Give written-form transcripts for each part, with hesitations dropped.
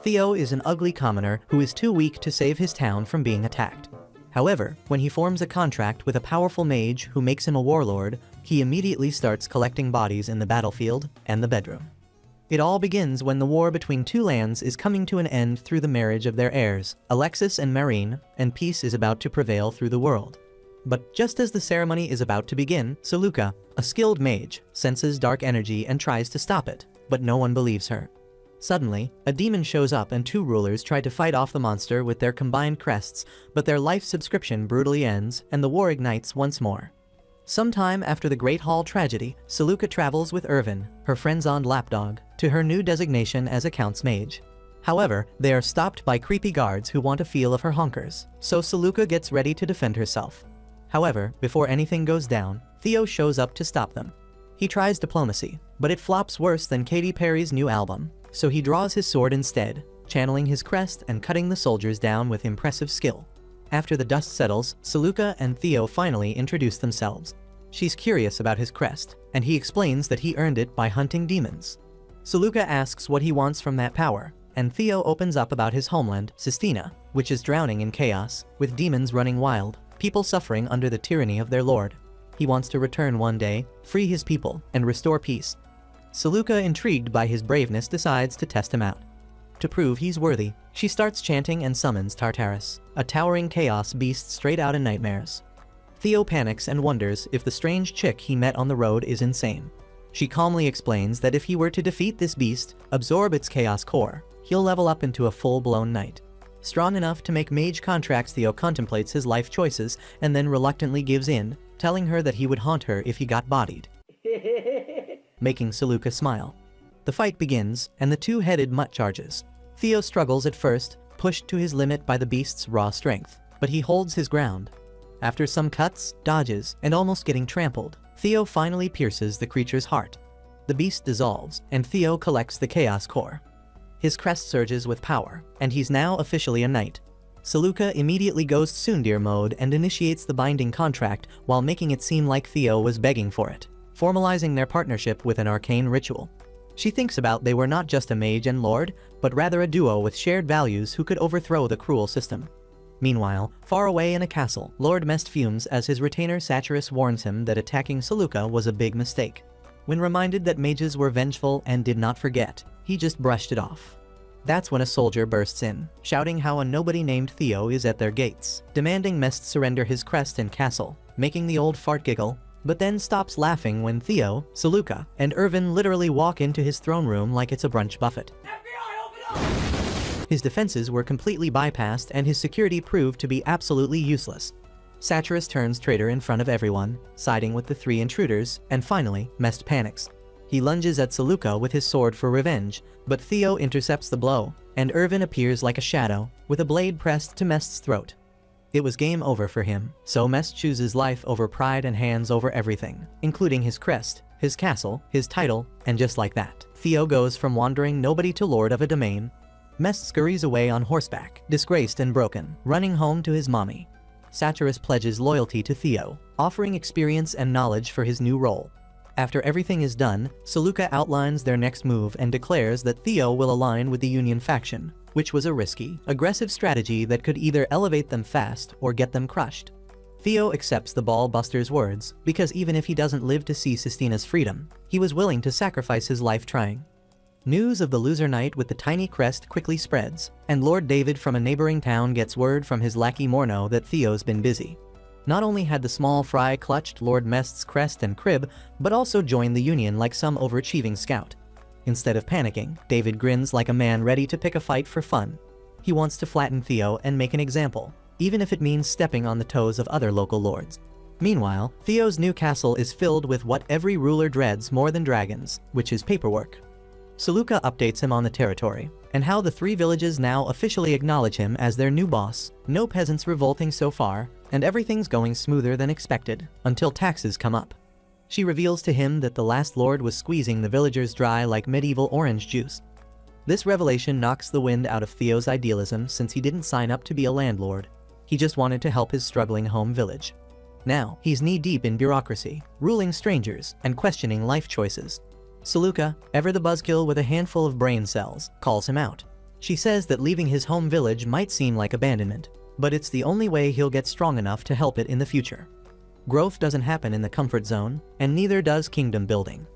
Theo is an ugly commoner who is too weak to save his town from being attacked. However, when he forms a contract with a powerful mage who makes him a warlord, he immediately starts collecting bodies in the battlefield and the bedroom. It all begins when the war between two lands is coming to an end through the marriage of their heirs, Alexis and Marine, and peace is about to prevail through the world. But just as the ceremony is about to begin, Saluka, a skilled mage, senses dark energy and tries to stop it, but no one believes her. Suddenly, a demon shows up and two rulers try to fight off the monster with their combined crests, but their life subscription brutally ends and the war ignites once more. Sometime after the Great Hall tragedy, Saluka travels with Irvin, her friend's-on lapdog, to her new designation as accounts mage. However, they are stopped by creepy guards who want a feel of her honkers, so Saluka gets ready to defend herself. However, before anything goes down, Theo shows up to stop them. He tries diplomacy, but it flops worse than Katy Perry's new album, so he draws his sword instead, channeling his crest and cutting the soldiers down with impressive skill. After the dust settles, Saluka and Theo finally introduce themselves. She's curious about his crest, and he explains that he earned it by hunting demons. Saluka asks what he wants from that power, and Theo opens up about his homeland, Sistina, which is drowning in chaos, with demons running wild, people suffering under the tyranny of their lord. He wants to return one day, free his people, and restore peace. Saluka, intrigued by his braveness, decides to test him out. To prove he's worthy, she starts chanting and summons Tartarus, a towering chaos beast straight out of nightmares. Theo panics and wonders if the strange chick he met on the road is insane. She calmly explains that if he were to defeat this beast, absorb its chaos core, he'll level up into a full-blown knight. Strong enough to make mage contracts, Theo contemplates his life choices and then reluctantly gives in, telling her that he would haunt her if he got bodied. Making Saluka smile. The fight begins, and the two-headed mutt charges. Theo struggles at first, pushed to his limit by the beast's raw strength, but he holds his ground. After some cuts, dodges, and almost getting trampled, Theo finally pierces the creature's heart. The beast dissolves, and Theo collects the chaos core. His crest surges with power, and he's now officially a knight. Saluka immediately goes Tsundir mode and initiates the binding contract while making it seem like Theo was begging for it, formalizing their partnership with an arcane ritual. She thinks about they were not just a mage and lord, but rather a duo with shared values who could overthrow the cruel system. Meanwhile, far away in a castle, Lord Mest fumes as his retainer Satyrus warns him that attacking Saluka was a big mistake. When reminded that mages were vengeful and did not forget, he just brushed it off. That's when a soldier bursts in, shouting how a nobody named Theo is at their gates, demanding Mest surrender his crest and castle, making the old fart giggle, but then stops laughing when Theo, Saluka, and Irvin literally walk into his throne room like it's a brunch buffet. FBI, open up! His defenses were completely bypassed and his security proved to be absolutely useless. Satyrus turns traitor in front of everyone, siding with the three intruders, and finally, Mest panics. He lunges at Saluka with his sword for revenge, but Theo intercepts the blow, and Irvin appears like a shadow, with a blade pressed to Mest's throat. It was game over for him, so Mest chooses life over pride and hands over everything, including his crest, his castle, his title, and just like that, Theo goes from wandering nobody to lord of a domain. Mest scurries away on horseback, disgraced and broken, running home to his mommy. Satyrus pledges loyalty to Theo, offering experience and knowledge for his new role. After everything is done, Saluka outlines their next move and declares that Theo will align with the Union faction, which was a risky, aggressive strategy that could either elevate them fast or get them crushed. Theo accepts the ball-buster's words, because even if he doesn't live to see Sistina's freedom, he was willing to sacrifice his life trying. News of the loser knight with the tiny crest quickly spreads, and Lord David from a neighboring town gets word from his lackey Morno that Theo's been busy. Not only had the small fry clutched Lord Mest's crest and crib, but also joined the Union like some overachieving scout. Instead of panicking, David grins like a man ready to pick a fight for fun. He wants to flatten Theo and make an example, even if it means stepping on the toes of other local lords. Meanwhile, Theo's new castle is filled with what every ruler dreads more than dragons, which is paperwork. Saluka updates him on the territory, and how the three villages now officially acknowledge him as their new boss, no peasants revolting so far, and everything's going smoother than expected, until taxes come up. She reveals to him that the last lord was squeezing the villagers dry like medieval orange juice. This revelation knocks the wind out of Theo's idealism since he didn't sign up to be a landlord. He just wanted to help his struggling home village. Now, he's knee-deep in bureaucracy, ruling strangers, and questioning life choices. Saluka, ever the buzzkill with a handful of brain cells, calls him out. She says that leaving his home village might seem like abandonment, but it's the only way he'll get strong enough to help it in the future. Growth doesn't happen in the comfort zone, and neither does kingdom building.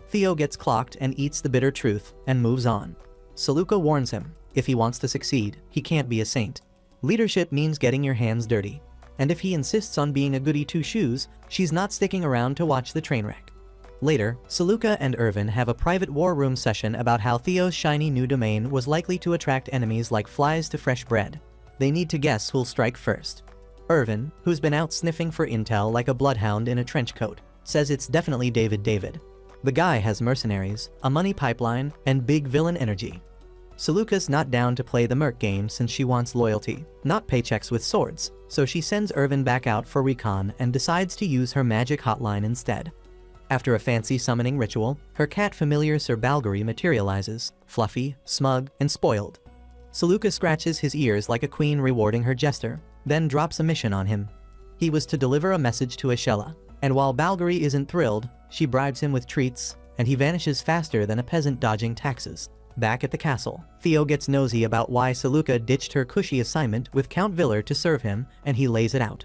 Theo gets clocked and eats the bitter truth and moves on. Saluka warns him, if he wants to succeed, he can't be a saint. Leadership means getting your hands dirty. And if he insists on being a goody two-shoes, she's not sticking around to watch the train wreck. Later, Saluka and Irvin have a private war room session about how Theo's shiny new domain was likely to attract enemies like flies to fresh bread. They need to guess who'll strike first. Irvin, who's been out sniffing for intel like a bloodhound in a trench coat, says it's definitely David. The guy has mercenaries, a money pipeline, and big villain energy. Saluka's not down to play the merc game since she wants loyalty, not paychecks with swords, so she sends Irvin back out for recon and decides to use her magic hotline instead. After a fancy summoning ritual, her cat familiar Sir Balgary materializes, fluffy, smug, and spoiled. Saluka scratches his ears like a queen rewarding her jester, then drops a mission on him. He was to deliver a message to Ashella, and while Balgary isn't thrilled, she bribes him with treats, and he vanishes faster than a peasant dodging taxes. Back at the castle, Theo gets nosy about why Saluka ditched her cushy assignment with Count Viller to serve him, and he lays it out.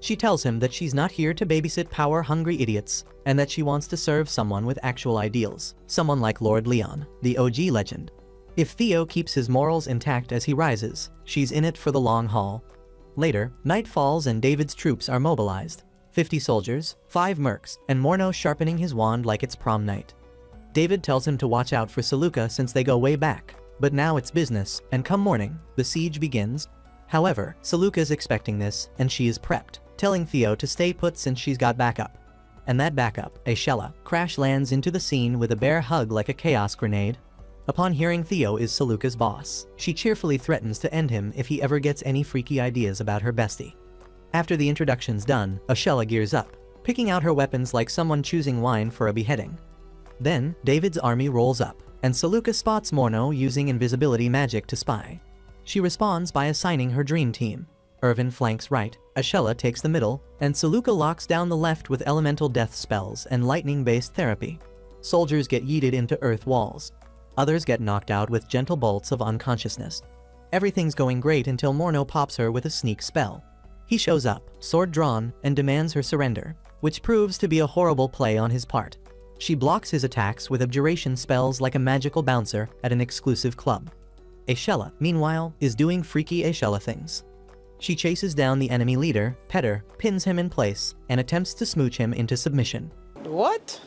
She tells him that she's not here to babysit power-hungry idiots, and that she wants to serve someone with actual ideals, someone like Lord Leon, the OG legend. If Theo keeps his morals intact as he rises, she's in it for the long haul. Later, night falls and David's troops are mobilized. 50 soldiers, 5 mercs, and Morno sharpening his wand like it's prom night. David tells him to watch out for Saluka since they go way back, but now it's business, and come morning, the siege begins. However, Saluka's expecting this, and she is prepped, telling Theo to stay put since she's got backup. And that backup, Ashella, crash lands into the scene with a bear hug like a chaos grenade. Upon hearing Theo is Saluka's boss, she cheerfully threatens to end him if he ever gets any freaky ideas about her bestie. After the introduction's done, Ashella gears up, picking out her weapons like someone choosing wine for a beheading. Then, David's army rolls up, and Saluka spots Morno using invisibility magic to spy. She responds by assigning her dream team. Irvin flanks right, Ashella takes the middle, and Saluka locks down the left with elemental death spells and lightning-based therapy. Soldiers get yeeted into earth walls. Others get knocked out with gentle bolts of unconsciousness. Everything's going great until Morno pops her with a sneak spell. He shows up, sword drawn, and demands her surrender, which proves to be a horrible play on his part. She blocks his attacks with abjuration spells like a magical bouncer at an exclusive club. Ashella, meanwhile, is doing freaky Ashella things. She chases down the enemy leader, Petter, pins him in place, and attempts to smooch him into submission. What?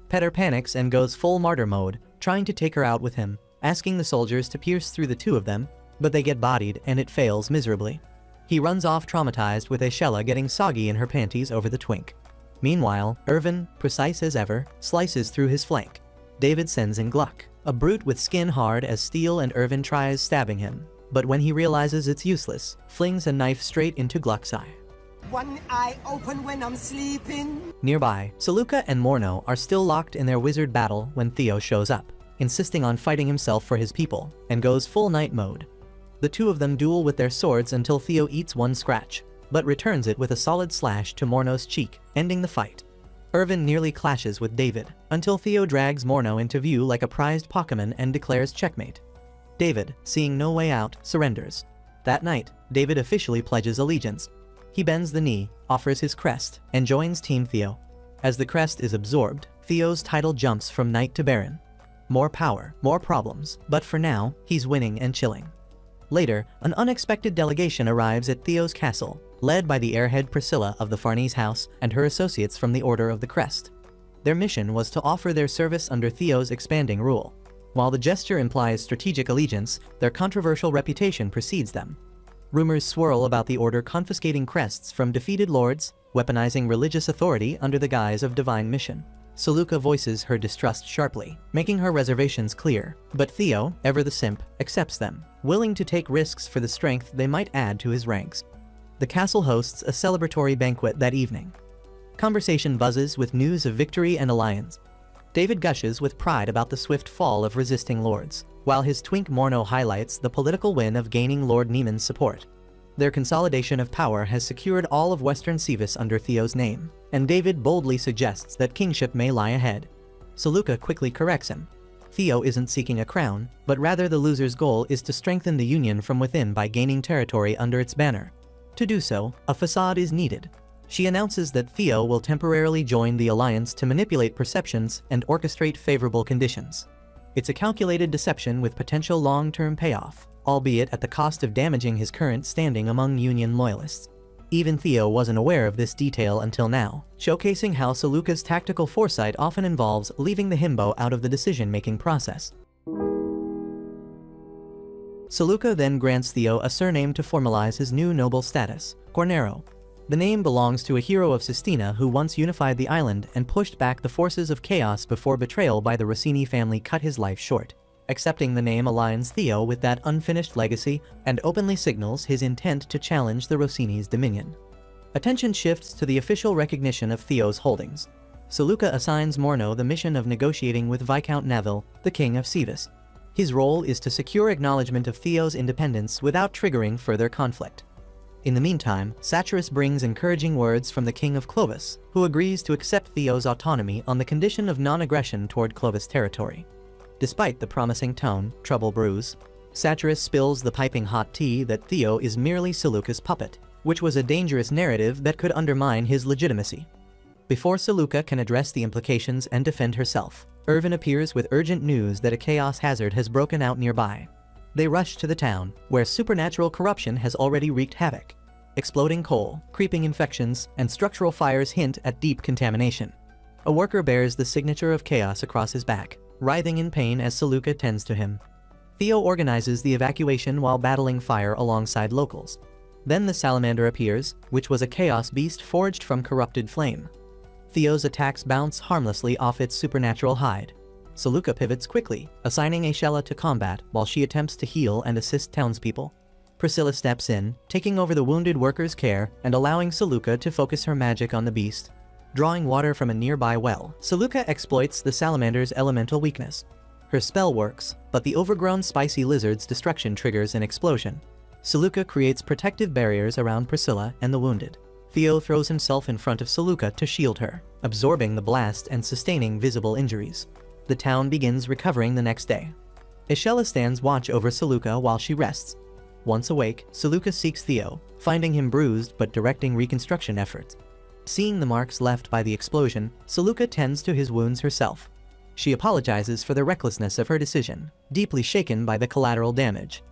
Petter panics and goes full martyr mode, trying to take her out with him, asking the soldiers to pierce through the two of them, but they get bodied and it fails miserably. He runs off traumatized with Ashella getting soggy in her panties over the twink. Meanwhile, Irvin, precise as ever, slices through his flank. David sends in Gluck, a brute with skin hard as steel, and Irvin tries stabbing him, but when he realizes it's useless, flings a knife straight into Gluck's eye. One eye open when I'm sleeping. Nearby, Saluka and Morno are still locked in their wizard battle when Theo shows up, insisting on fighting himself for his people, and goes full night mode. The two of them duel with their swords until Theo eats one scratch, but returns it with a solid slash to Morno's cheek, ending the fight. Irvin nearly clashes with David, until Theo drags Morno into view like a prized Pokémon and declares checkmate. David, seeing no way out, surrenders. That night, David officially pledges allegiance. He bends the knee, offers his crest, and joins Team Theo. As the crest is absorbed, Theo's title jumps from knight to baron. More power, more problems, but for now, he's winning and chilling. Later, an unexpected delegation arrives at Theo's castle, led by the airhead Priscilla of the Farnese house and her associates from the Order of the Crest. Their mission was to offer their service under Theo's expanding rule. While the gesture implies strategic allegiance, their controversial reputation precedes them. Rumors swirl about the Order confiscating crests from defeated lords, weaponizing religious authority under the guise of divine mission. Saluka voices her distrust sharply, making her reservations clear, but Theo, ever the simp, accepts them, willing to take risks for the strength they might add to his ranks. The castle hosts a celebratory banquet that evening. Conversation buzzes with news of victory and alliance. David gushes with pride about the swift fall of resisting lords, while his twink Morno highlights the political win of gaining Lord Neiman's support. Their consolidation of power has secured all of Western Sevis under Theo's name, and David boldly suggests that kingship may lie ahead. Saluka quickly corrects him. Theo isn't seeking a crown, but rather the loser's goal is to strengthen the Union from within by gaining territory under its banner. To do so, a facade is needed. She announces that Theo will temporarily join the alliance to manipulate perceptions and orchestrate favorable conditions. It's a calculated deception with potential long-term payoff, albeit at the cost of damaging his current standing among Union loyalists. Even Theo wasn't aware of this detail until now, showcasing how Saluka's tactical foresight often involves leaving the himbo out of the decision-making process. Saluka then grants Theo a surname to formalize his new noble status, Cornero. The name belongs to a hero of Sistina who once unified the island and pushed back the forces of chaos before betrayal by the Rossini family cut his life short. Accepting the name aligns Theo with that unfinished legacy and openly signals his intent to challenge the Rossini's dominion. Attention shifts to the official recognition of Theo's holdings. Saluka assigns Morno the mission of negotiating with Viscount Naval, the King of Civis. His role is to secure acknowledgement of Theo's independence without triggering further conflict. In the meantime, Satyrus brings encouraging words from the King of Clovis, who agrees to accept Theo's autonomy on the condition of non-aggression toward Clovis territory. Despite the promising tone, trouble brews. Satyrus spills the piping hot tea that Theo is merely Saluka's puppet, which was a dangerous narrative that could undermine his legitimacy. Before Saluka can address the implications and defend herself, Irvin appears with urgent news that a chaos hazard has broken out nearby. They rush to the town, where supernatural corruption has already wreaked havoc. Exploding coal, creeping infections, and structural fires hint at deep contamination. A worker bears the signature of chaos across his back, writhing in pain as Saluka tends to him. Theo organizes the evacuation while battling fire alongside locals. Then the salamander appears, which was a chaos beast forged from corrupted flame. Theo's attacks bounce harmlessly off its supernatural hide. Saluka pivots quickly, assigning Aishella to combat while she attempts to heal and assist townspeople. Priscilla steps in, taking over the wounded worker's care and allowing Saluka to focus her magic on the beast. Drawing water from a nearby well, Saluka exploits the salamander's elemental weakness. Her spell works, but the overgrown spicy lizard's destruction triggers an explosion. Saluka creates protective barriers around Priscilla and the wounded. Theo throws himself in front of Saluka to shield her, absorbing the blast and sustaining visible injuries. The town begins recovering the next day. Aishella stands watch over Saluka while she rests. Once awake, Saluka seeks Theo, finding him bruised but directing reconstruction efforts. Seeing the marks left by the explosion, Saluka tends to his wounds herself. She apologizes for the recklessness of her decision, deeply shaken by the collateral damage.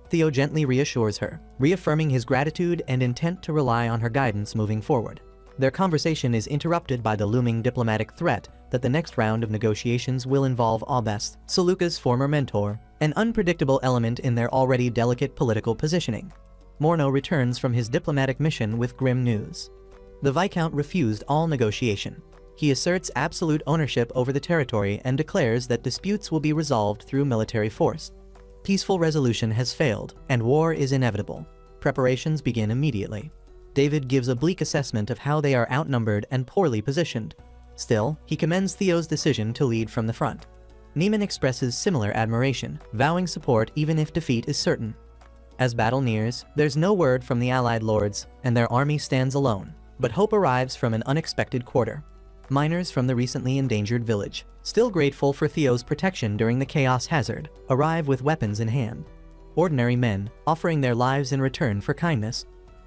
Theo gently reassures her, reaffirming his gratitude and intent to rely on her guidance moving forward. Their conversation is interrupted by the looming diplomatic threat that the next round of negotiations will involve Aubest, Saluka's former mentor, an unpredictable element in their already delicate political positioning. Morno returns from his diplomatic mission with grim news. The Viscount refused all negotiation. He asserts absolute ownership over the territory and declares that disputes will be resolved through military force. Peaceful resolution has failed, and war is inevitable. Preparations begin immediately. David gives a bleak assessment of how they are outnumbered and poorly positioned. Still, he commends Theo's decision to lead from the front. Neiman expresses similar admiration, vowing support even if defeat is certain. As battle nears, there's no word from the allied lords, and their army stands alone, but hope arrives from an unexpected quarter. Miners from the recently endangered village, still grateful for Theo's protection during the chaos hazard, arrive with weapons in hand. Ordinary men, offering their lives in return for kindness.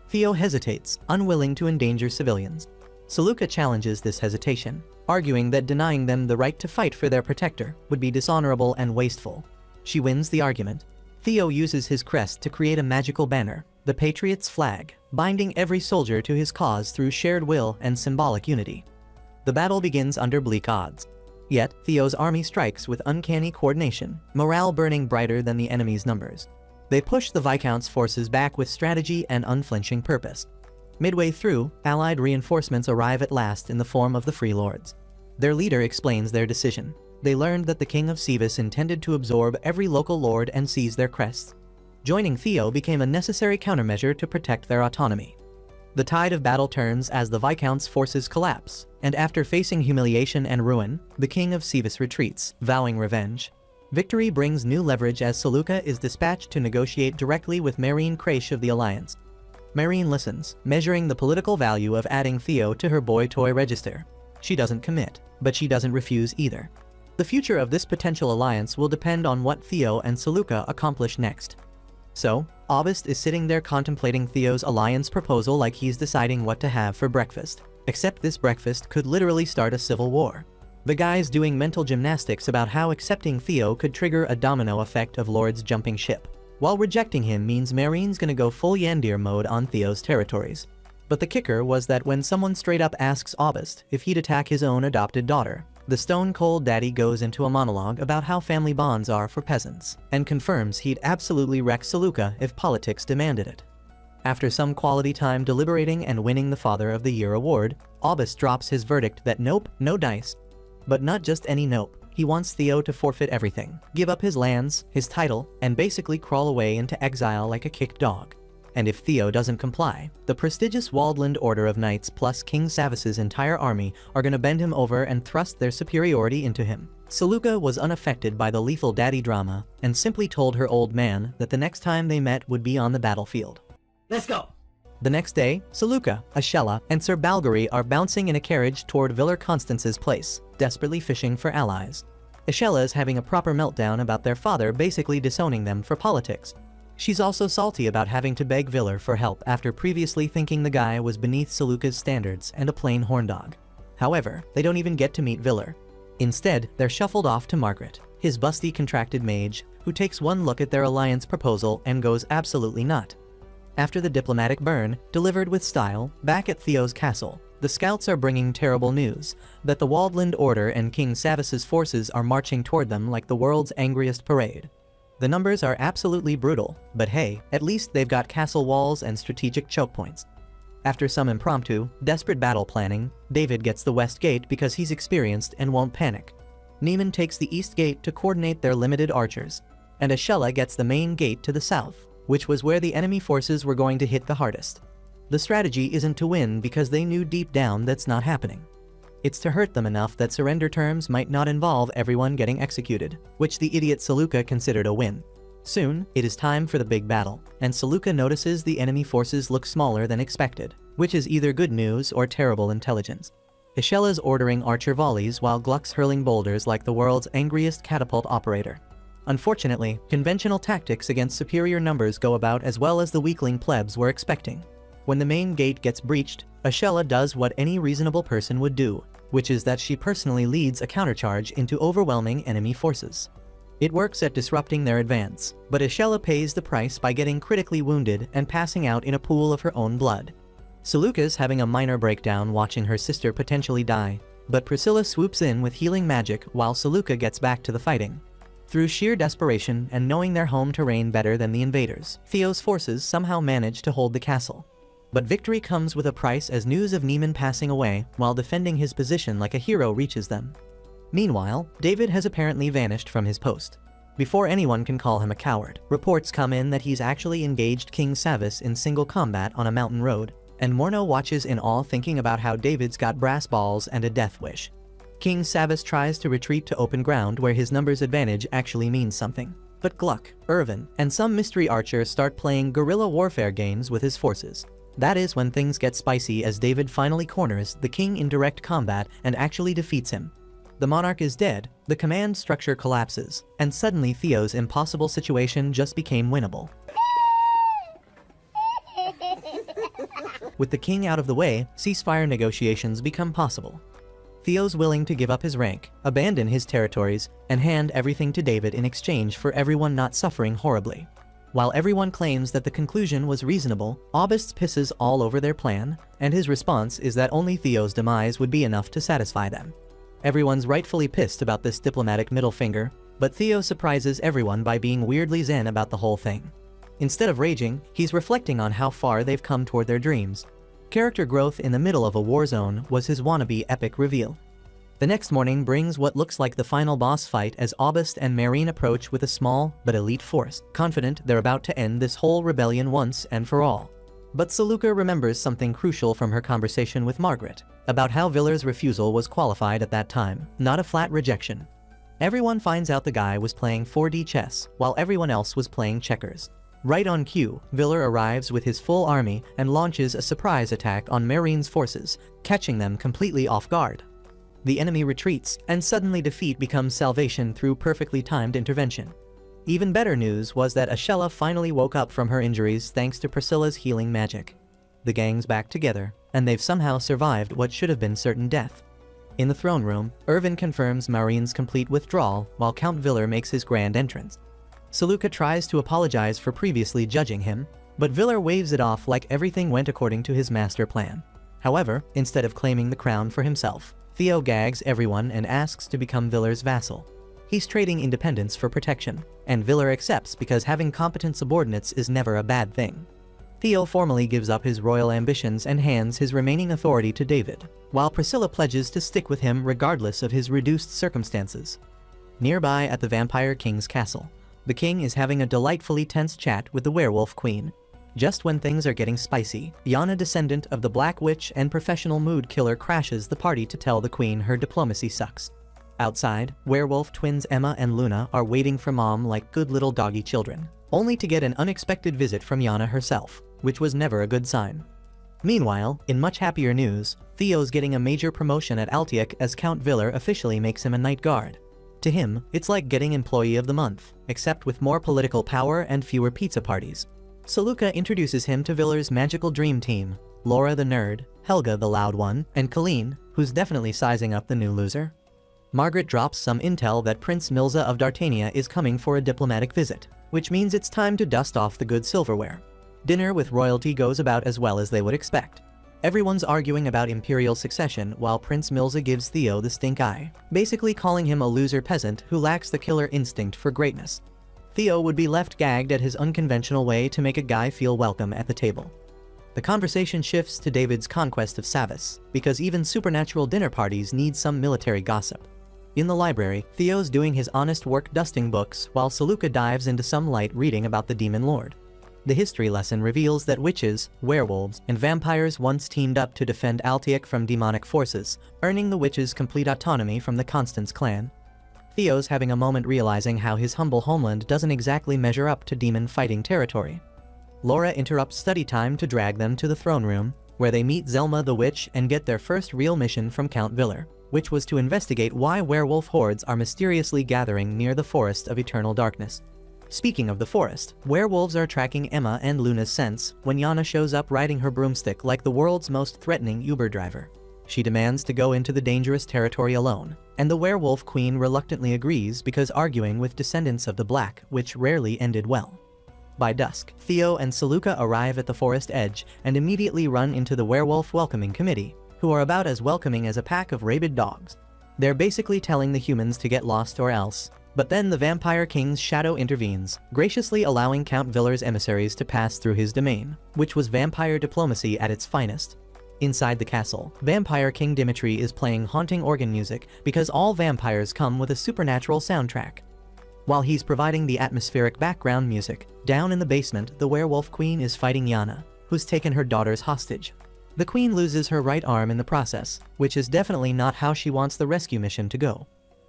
Theo hesitates, unwilling to endanger civilians. Saluka challenges this hesitation, arguing that denying them the right to fight for their protector would be dishonorable and wasteful. She wins the argument. Theo uses his crest to create a magical banner, the Patriot's flag, binding every soldier to his cause through shared will and symbolic unity. The battle begins under bleak odds. Yet, Theo's army strikes with uncanny coordination, morale burning brighter than the enemy's numbers. They push the Viscount's forces back with strategy and unflinching purpose. Midway through, Allied reinforcements arrive at last in the form of the Free Lords. Their leader explains their decision. They learned that the King of Civis intended to absorb every local lord and seize their crests. Joining Theo became a necessary countermeasure to protect their autonomy. The tide of battle turns as the Viscount's forces collapse, and after facing humiliation and ruin, the King of Civis retreats, vowing revenge. Victory brings new leverage as Saluka is dispatched to negotiate directly with Marine Crash of the Alliance. Marine listens, measuring the political value of adding Theo to her boy toy register. She doesn't commit, but she doesn't refuse either. The future of this potential alliance will depend on what Theo and Seleuca accomplish next. So, August is sitting there contemplating Theo's alliance proposal like he's deciding what to have for breakfast. Except this breakfast could literally start a civil war. The guy's doing mental gymnastics about how accepting Theo could trigger a domino effect of lords jumping ship, while rejecting him means Marine's gonna go full Yandir mode on Theo's territories. But the kicker was that when someone straight up asks August if he'd attack his own adopted daughter, the stone-cold daddy goes into a monologue about how family bonds are for peasants, and confirms he'd absolutely wreck Seleuca if politics demanded it. After some quality time deliberating and winning the Father of the Year award, August drops his verdict that nope, no dice. But not just any nope. He wants Theo to forfeit everything, give up his lands, his title, and basically crawl away into exile like a kicked dog. And if Theo doesn't comply, the prestigious Waldland Order of Knights plus King Savas's entire army are gonna bend him over and thrust their superiority into him. Seleuca was unaffected by the lethal daddy drama and simply told her old man that the next time they met would be on the battlefield. Let's go. The next day, Seleuca, Ashella, and Sir Balgary are bouncing in a carriage toward Viller Constance's place, desperately fishing for allies. Ashella is having a proper meltdown about their father basically disowning them for politics. She's also salty about having to beg Viller for help after previously thinking the guy was beneath Seleuca's standards and a plain horndog. However, they don't even get to meet Viller. Instead, they're shuffled off to Margaret, his busty contracted mage, who takes one look at their alliance proposal and goes absolutely not. After the diplomatic burn, delivered with style, back at Theo's castle, the scouts are bringing terrible news, that the Waldland Order and King Savas's forces are marching toward them like the world's angriest parade. The numbers are absolutely brutal, but hey, at least they've got castle walls and strategic choke points. After some impromptu, desperate battle planning, David gets the west gate because he's experienced and won't panic. Neiman takes the east gate to coordinate their limited archers, and Ashella gets the main gate to the south, which was where the enemy forces were going to hit the hardest. The strategy isn't to win because they knew deep down that's not happening. It's to hurt them enough that surrender terms might not involve everyone getting executed, which the idiot Seleuca considered a win. Soon, it is time for the big battle, and Seleuca notices the enemy forces look smaller than expected, which is either good news or terrible intelligence. Ashella's ordering archer volleys while Gluck's hurling boulders like the world's angriest catapult operator. Unfortunately, conventional tactics against superior numbers go about as well as the weakling plebs were expecting. When the main gate gets breached, Ashella does what any reasonable person would do, which is that she personally leads a countercharge into overwhelming enemy forces. It works at disrupting their advance, but Ashella pays the price by getting critically wounded and passing out in a pool of her own blood. Seleuca's having a minor breakdown watching her sister potentially die, but Priscilla swoops in with healing magic while Seleuca gets back to the fighting. Through sheer desperation and knowing their home terrain better than the invaders, Theo's forces somehow manage to hold the castle. But victory comes with a price as news of Neiman passing away while defending his position like a hero reaches them. Meanwhile, David has apparently vanished from his post. Before anyone can call him a coward, reports come in that he's actually engaged King Savas in single combat on a mountain road, and Morno watches in awe thinking about how David's got brass balls and a death wish. King Savas tries to retreat to open ground where his numbers advantage actually means something. But Gluck, Irvin, and some mystery archer start playing guerrilla warfare games with his forces. That is when things get spicy as David finally corners the king in direct combat and actually defeats him. The monarch is dead, the command structure collapses, and suddenly Theo's impossible situation just became winnable. With the king out of the way, ceasefire negotiations become possible. Theo's willing to give up his rank, abandon his territories, and hand everything to David in exchange for everyone not suffering horribly. While everyone claims that the conclusion was reasonable, August pisses all over their plan, and his response is that only Theo's demise would be enough to satisfy them. Everyone's rightfully pissed about this diplomatic middle finger, but Theo surprises everyone by being weirdly zen about the whole thing. Instead of raging, he's reflecting on how far they've come toward their dreams. Character growth in the middle of a war zone was his wannabe epic reveal. The next morning brings what looks like the final boss fight as August and Marine approach with a small but elite force, confident they're about to end this whole rebellion once and for all. But Seleuca remembers something crucial from her conversation with Margaret, about how Viller's refusal was qualified at that time, not a flat rejection. Everyone finds out the guy was playing 4D chess, while everyone else was playing checkers. Right on cue, Viller arrives with his full army and launches a surprise attack on Marine's forces, catching them completely off guard. The enemy retreats, and suddenly defeat becomes salvation through perfectly timed intervention. Even better news was that Ashella finally woke up from her injuries thanks to Priscilla's healing magic. The gang's back together, and they've somehow survived what should have been certain death. In the throne room, Irvin confirms Maureen's complete withdrawal while Count Viller makes his grand entrance. Saluka tries to apologize for previously judging him, but Viller waves it off like everything went according to his master plan. However, instead of claiming the crown for himself, Theo gags everyone and asks to become Viller's vassal. He's trading independence for protection, and Viller accepts because having competent subordinates is never a bad thing. Theo formally gives up his royal ambitions and hands his remaining authority to David, while Priscilla pledges to stick with him regardless of his reduced circumstances. Nearby at the Vampire King's castle, the king is having a delightfully tense chat with the werewolf queen. Just when things are getting spicy, Yana, descendant of the Black Witch and professional mood killer, crashes the party to tell the queen her diplomacy sucks. Outside, werewolf twins Emma and Luna are waiting for mom like good little doggy children, only to get an unexpected visit from Yana herself, which was never a good sign. Meanwhile, in much happier news, Theo's getting a major promotion at Altiac as Count Viller officially makes him a night guard. To him, it's like getting Employee of the Month, except with more political power and fewer pizza parties. Saluka introduces him to Viller's magical dream team: Laura the nerd, Helga the loud one, and Colleen, who's definitely sizing up the new loser. Margaret drops some intel that Prince Milza of Dartania is coming for a diplomatic visit, which means it's time to dust off the good silverware. Dinner with royalty goes about as well as they would expect. Everyone's arguing about imperial succession while Prince Milza gives Theo the stink eye, basically calling him a loser peasant who lacks the killer instinct for greatness. Theo would be left gagged at his unconventional way to make a guy feel welcome at the table. The conversation shifts to David's conquest of Savas, because even supernatural dinner parties need some military gossip. In the library, Theo's doing his honest work dusting books while Saluka dives into some light reading about the Demon Lord. The history lesson reveals that witches, werewolves, and vampires once teamed up to defend Altiac from demonic forces, earning the witches complete autonomy from the Constance clan. Theo's having a moment realizing how his humble homeland doesn't exactly measure up to demon-fighting territory. Laura interrupts study time to drag them to the throne room, where they meet Zelma the witch and get their first real mission from Count Viller, which was to investigate why werewolf hordes are mysteriously gathering near the Forest of Eternal Darkness. Speaking of the forest, werewolves are tracking Emma and Luna's scents when Yana shows up riding her broomstick like the world's most threatening Uber driver. She demands to go into the dangerous territory alone, and the werewolf queen reluctantly agrees because arguing with descendants of the Black Witch rarely ended well. By dusk, Theo and Saluka arrive at the forest edge and immediately run into the werewolf welcoming committee, who are about as welcoming as a pack of rabid dogs. They're basically telling the humans to get lost or else. But then the Vampire King's shadow intervenes, graciously allowing Count Viller's emissaries to pass through his domain, which was vampire diplomacy at its finest. Inside the castle, Vampire King Dimitri is playing haunting organ music because all vampires come with a supernatural soundtrack. While he's providing the atmospheric background music, down in the basement, the werewolf queen is fighting Yana, who's taken her daughters hostage. The queen loses her right arm in the process, which is definitely not how she wants the rescue mission to go.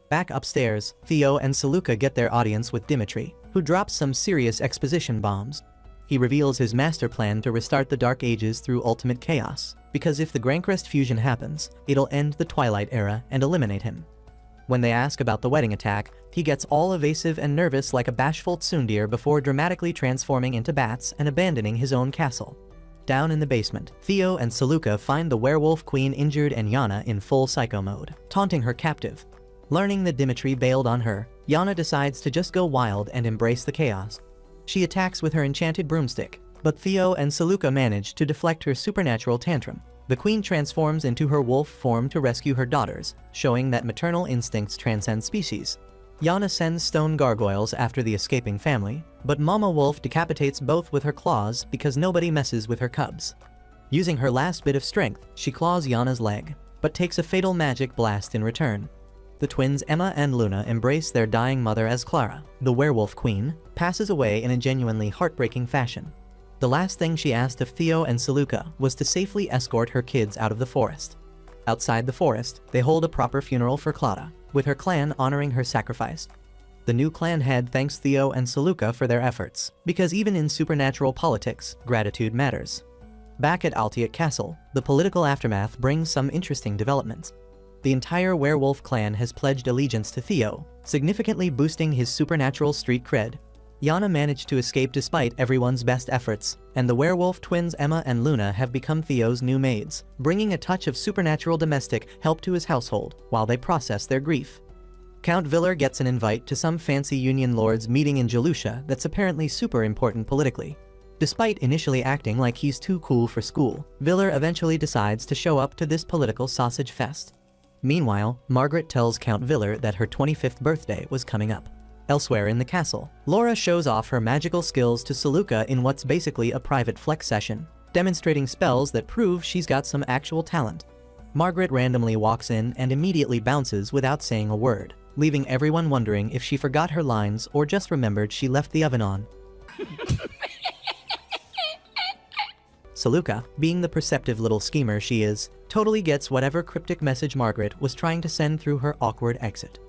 Back upstairs, Theo and Saluka get their audience with Dimitri, who drops some serious exposition bombs. He reveals his master plan to restart the Dark Ages through ultimate chaos, because if the Grancrest fusion happens, it'll end the Twilight era and eliminate him. When they ask about the wedding attack, he gets all evasive and nervous like a bashful tsundere before dramatically transforming into bats and abandoning his own castle. Down in the basement, Theo and Saluka find the werewolf queen injured and Yana in full psycho mode, taunting her captive. Learning that Dimitri bailed on her, Yana decides to just go wild and embrace the chaos. She attacks with her enchanted broomstick, but Theo and Saluka manage to deflect her supernatural tantrum. The queen transforms into her wolf form to rescue her daughters, showing that maternal instincts transcend species. Yana sends stone gargoyles after the escaping family, but Mama Wolf decapitates both with her claws because nobody messes with her cubs. Using her last bit of strength, she claws Yana's leg, but takes a fatal magic blast in return. The twins Emma and Luna embrace their dying mother as Clara, the werewolf queen, passes away in a genuinely heartbreaking fashion. The last thing she asked of Theo and Saluka was to safely escort her kids out of the forest. Outside the forest, they hold a proper funeral for Clara, with her clan honoring her sacrifice. The new clan head thanks Theo and Saluka for their efforts, because even in supernatural politics, gratitude matters. Back at Altiac Castle, the political aftermath brings some interesting developments. The entire werewolf clan has pledged allegiance to Theo, significantly boosting his supernatural street cred. Yana managed to escape despite everyone's best efforts, and the werewolf twins Emma and Luna have become Theo's new maids, bringing a touch of supernatural domestic help to his household while they process their grief. Count Viller gets an invite to some fancy Union Lords meeting in Jalusia that's apparently super important politically. Despite initially acting like he's too cool for school, Viller eventually decides to show up to this political sausage fest. Meanwhile, Margaret tells Count Viller that her 25th birthday was coming up. Elsewhere in the castle, Laura shows off her magical skills to Saluka in what's basically a private flex session, demonstrating spells that prove she's got some actual talent. Margaret randomly walks in and immediately bounces without saying a word, leaving everyone wondering if she forgot her lines or just remembered she left the oven on. Saluka, being the perceptive little schemer she is, totally gets whatever cryptic message Margaret was trying to send through her awkward exit.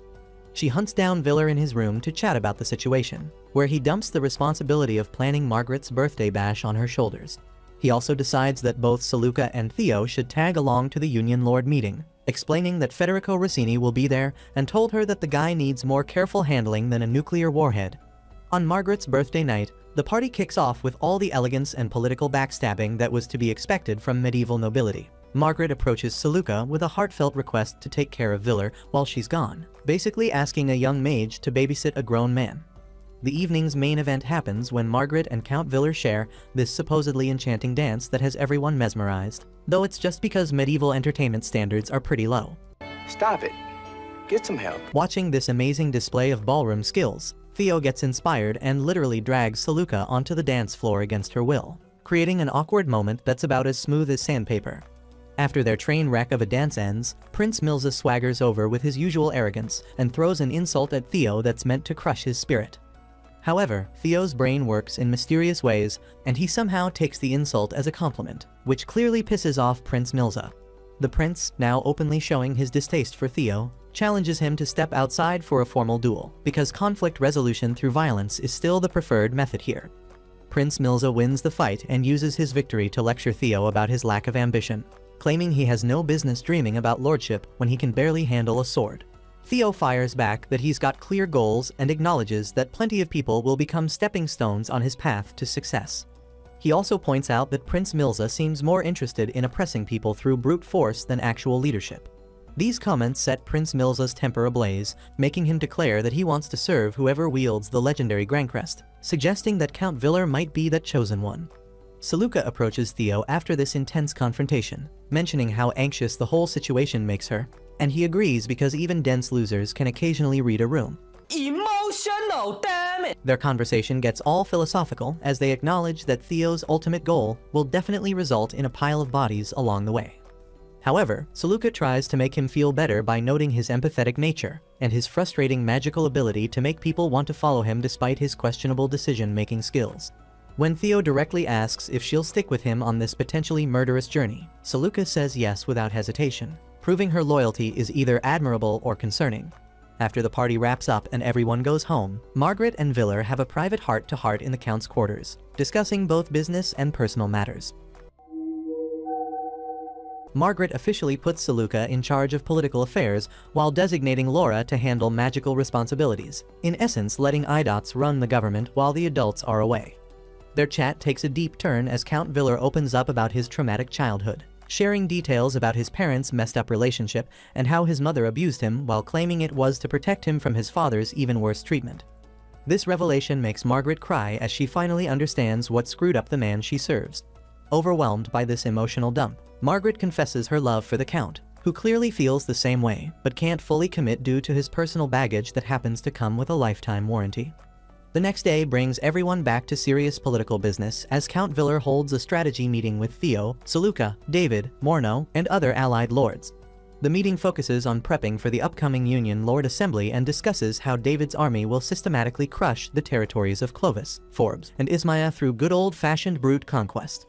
She hunts down Viller in his room to chat about the situation, where he dumps the responsibility of planning Margaret's birthday bash on her shoulders. He also decides that both Saluka and Theo should tag along to the Union Lord meeting, explaining that Federico Rossini will be there and told her that the guy needs more careful handling than a nuclear warhead. On Margaret's birthday night, the party kicks off with all the elegance and political backstabbing that was to be expected from medieval nobility. Margaret approaches Saluka with a heartfelt request to take care of Viller while she's gone, basically asking a young mage to babysit a grown man. The evening's main event happens when Margaret and Count Viller share this supposedly enchanting dance that has everyone mesmerized, though it's just because medieval entertainment standards are pretty low. Stop it. Get some help. Watching this amazing display of ballroom skills, Theo gets inspired and literally drags Saluka onto the dance floor against her will, creating an awkward moment that's about as smooth as sandpaper. After their train wreck of a dance ends, Prince Milza swaggers over with his usual arrogance and throws an insult at Theo that's meant to crush his spirit. However, Theo's brain works in mysterious ways, and he somehow takes the insult as a compliment, which clearly pisses off Prince Milza. The prince, now openly showing his distaste for Theo, challenges him to step outside for a formal duel, because conflict resolution through violence is still the preferred method here. Prince Milza wins the fight and uses his victory to lecture Theo about his lack of ambition, claiming he has no business dreaming about lordship when he can barely handle a sword. Theo fires back that he's got clear goals and acknowledges that plenty of people will become stepping stones on his path to success. He also points out that Prince Milza seems more interested in oppressing people through brute force than actual leadership. These comments set Prince Milza's temper ablaze, making him declare that he wants to serve whoever wields the legendary Grancrest, suggesting that Count Viller might be that chosen one. Saluka approaches Theo after this intense confrontation, mentioning how anxious the whole situation makes her, and he agrees because even dense losers can occasionally read a room. Emotional, damn it! Their conversation gets all philosophical as they acknowledge that Theo's ultimate goal will definitely result in a pile of bodies along the way. However, Saluka tries to make him feel better by noting his empathetic nature and his frustrating magical ability to make people want to follow him despite his questionable decision-making skills. When Theo directly asks if she'll stick with him on this potentially murderous journey, Saluka says yes without hesitation, proving her loyalty is either admirable or concerning. After the party wraps up and everyone goes home, Margaret and Viller have a private heart-to-heart in the Count's quarters, discussing both business and personal matters. Margaret officially puts Saluka in charge of political affairs while designating Laura to handle magical responsibilities, in essence letting IDOTs run the government while the adults are away. Their chat takes a deep turn as Count Viller opens up about his traumatic childhood, sharing details about his parents' messed up relationship and how his mother abused him while claiming it was to protect him from his father's even worse treatment. This revelation makes Margaret cry as she finally understands what screwed up the man she serves. Overwhelmed by this emotional dump, Margaret confesses her love for the Count, who clearly feels the same way but can't fully commit due to his personal baggage that happens to come with a lifetime warranty. The next day brings everyone back to serious political business as Count Viller holds a strategy meeting with Theo, Saluka, David, Morno, and other allied lords. The meeting focuses on prepping for the upcoming Union Lord Assembly and discusses how David's army will systematically crush the territories of Clovis, Forbes, and Ismaya through good old-fashioned brute conquest.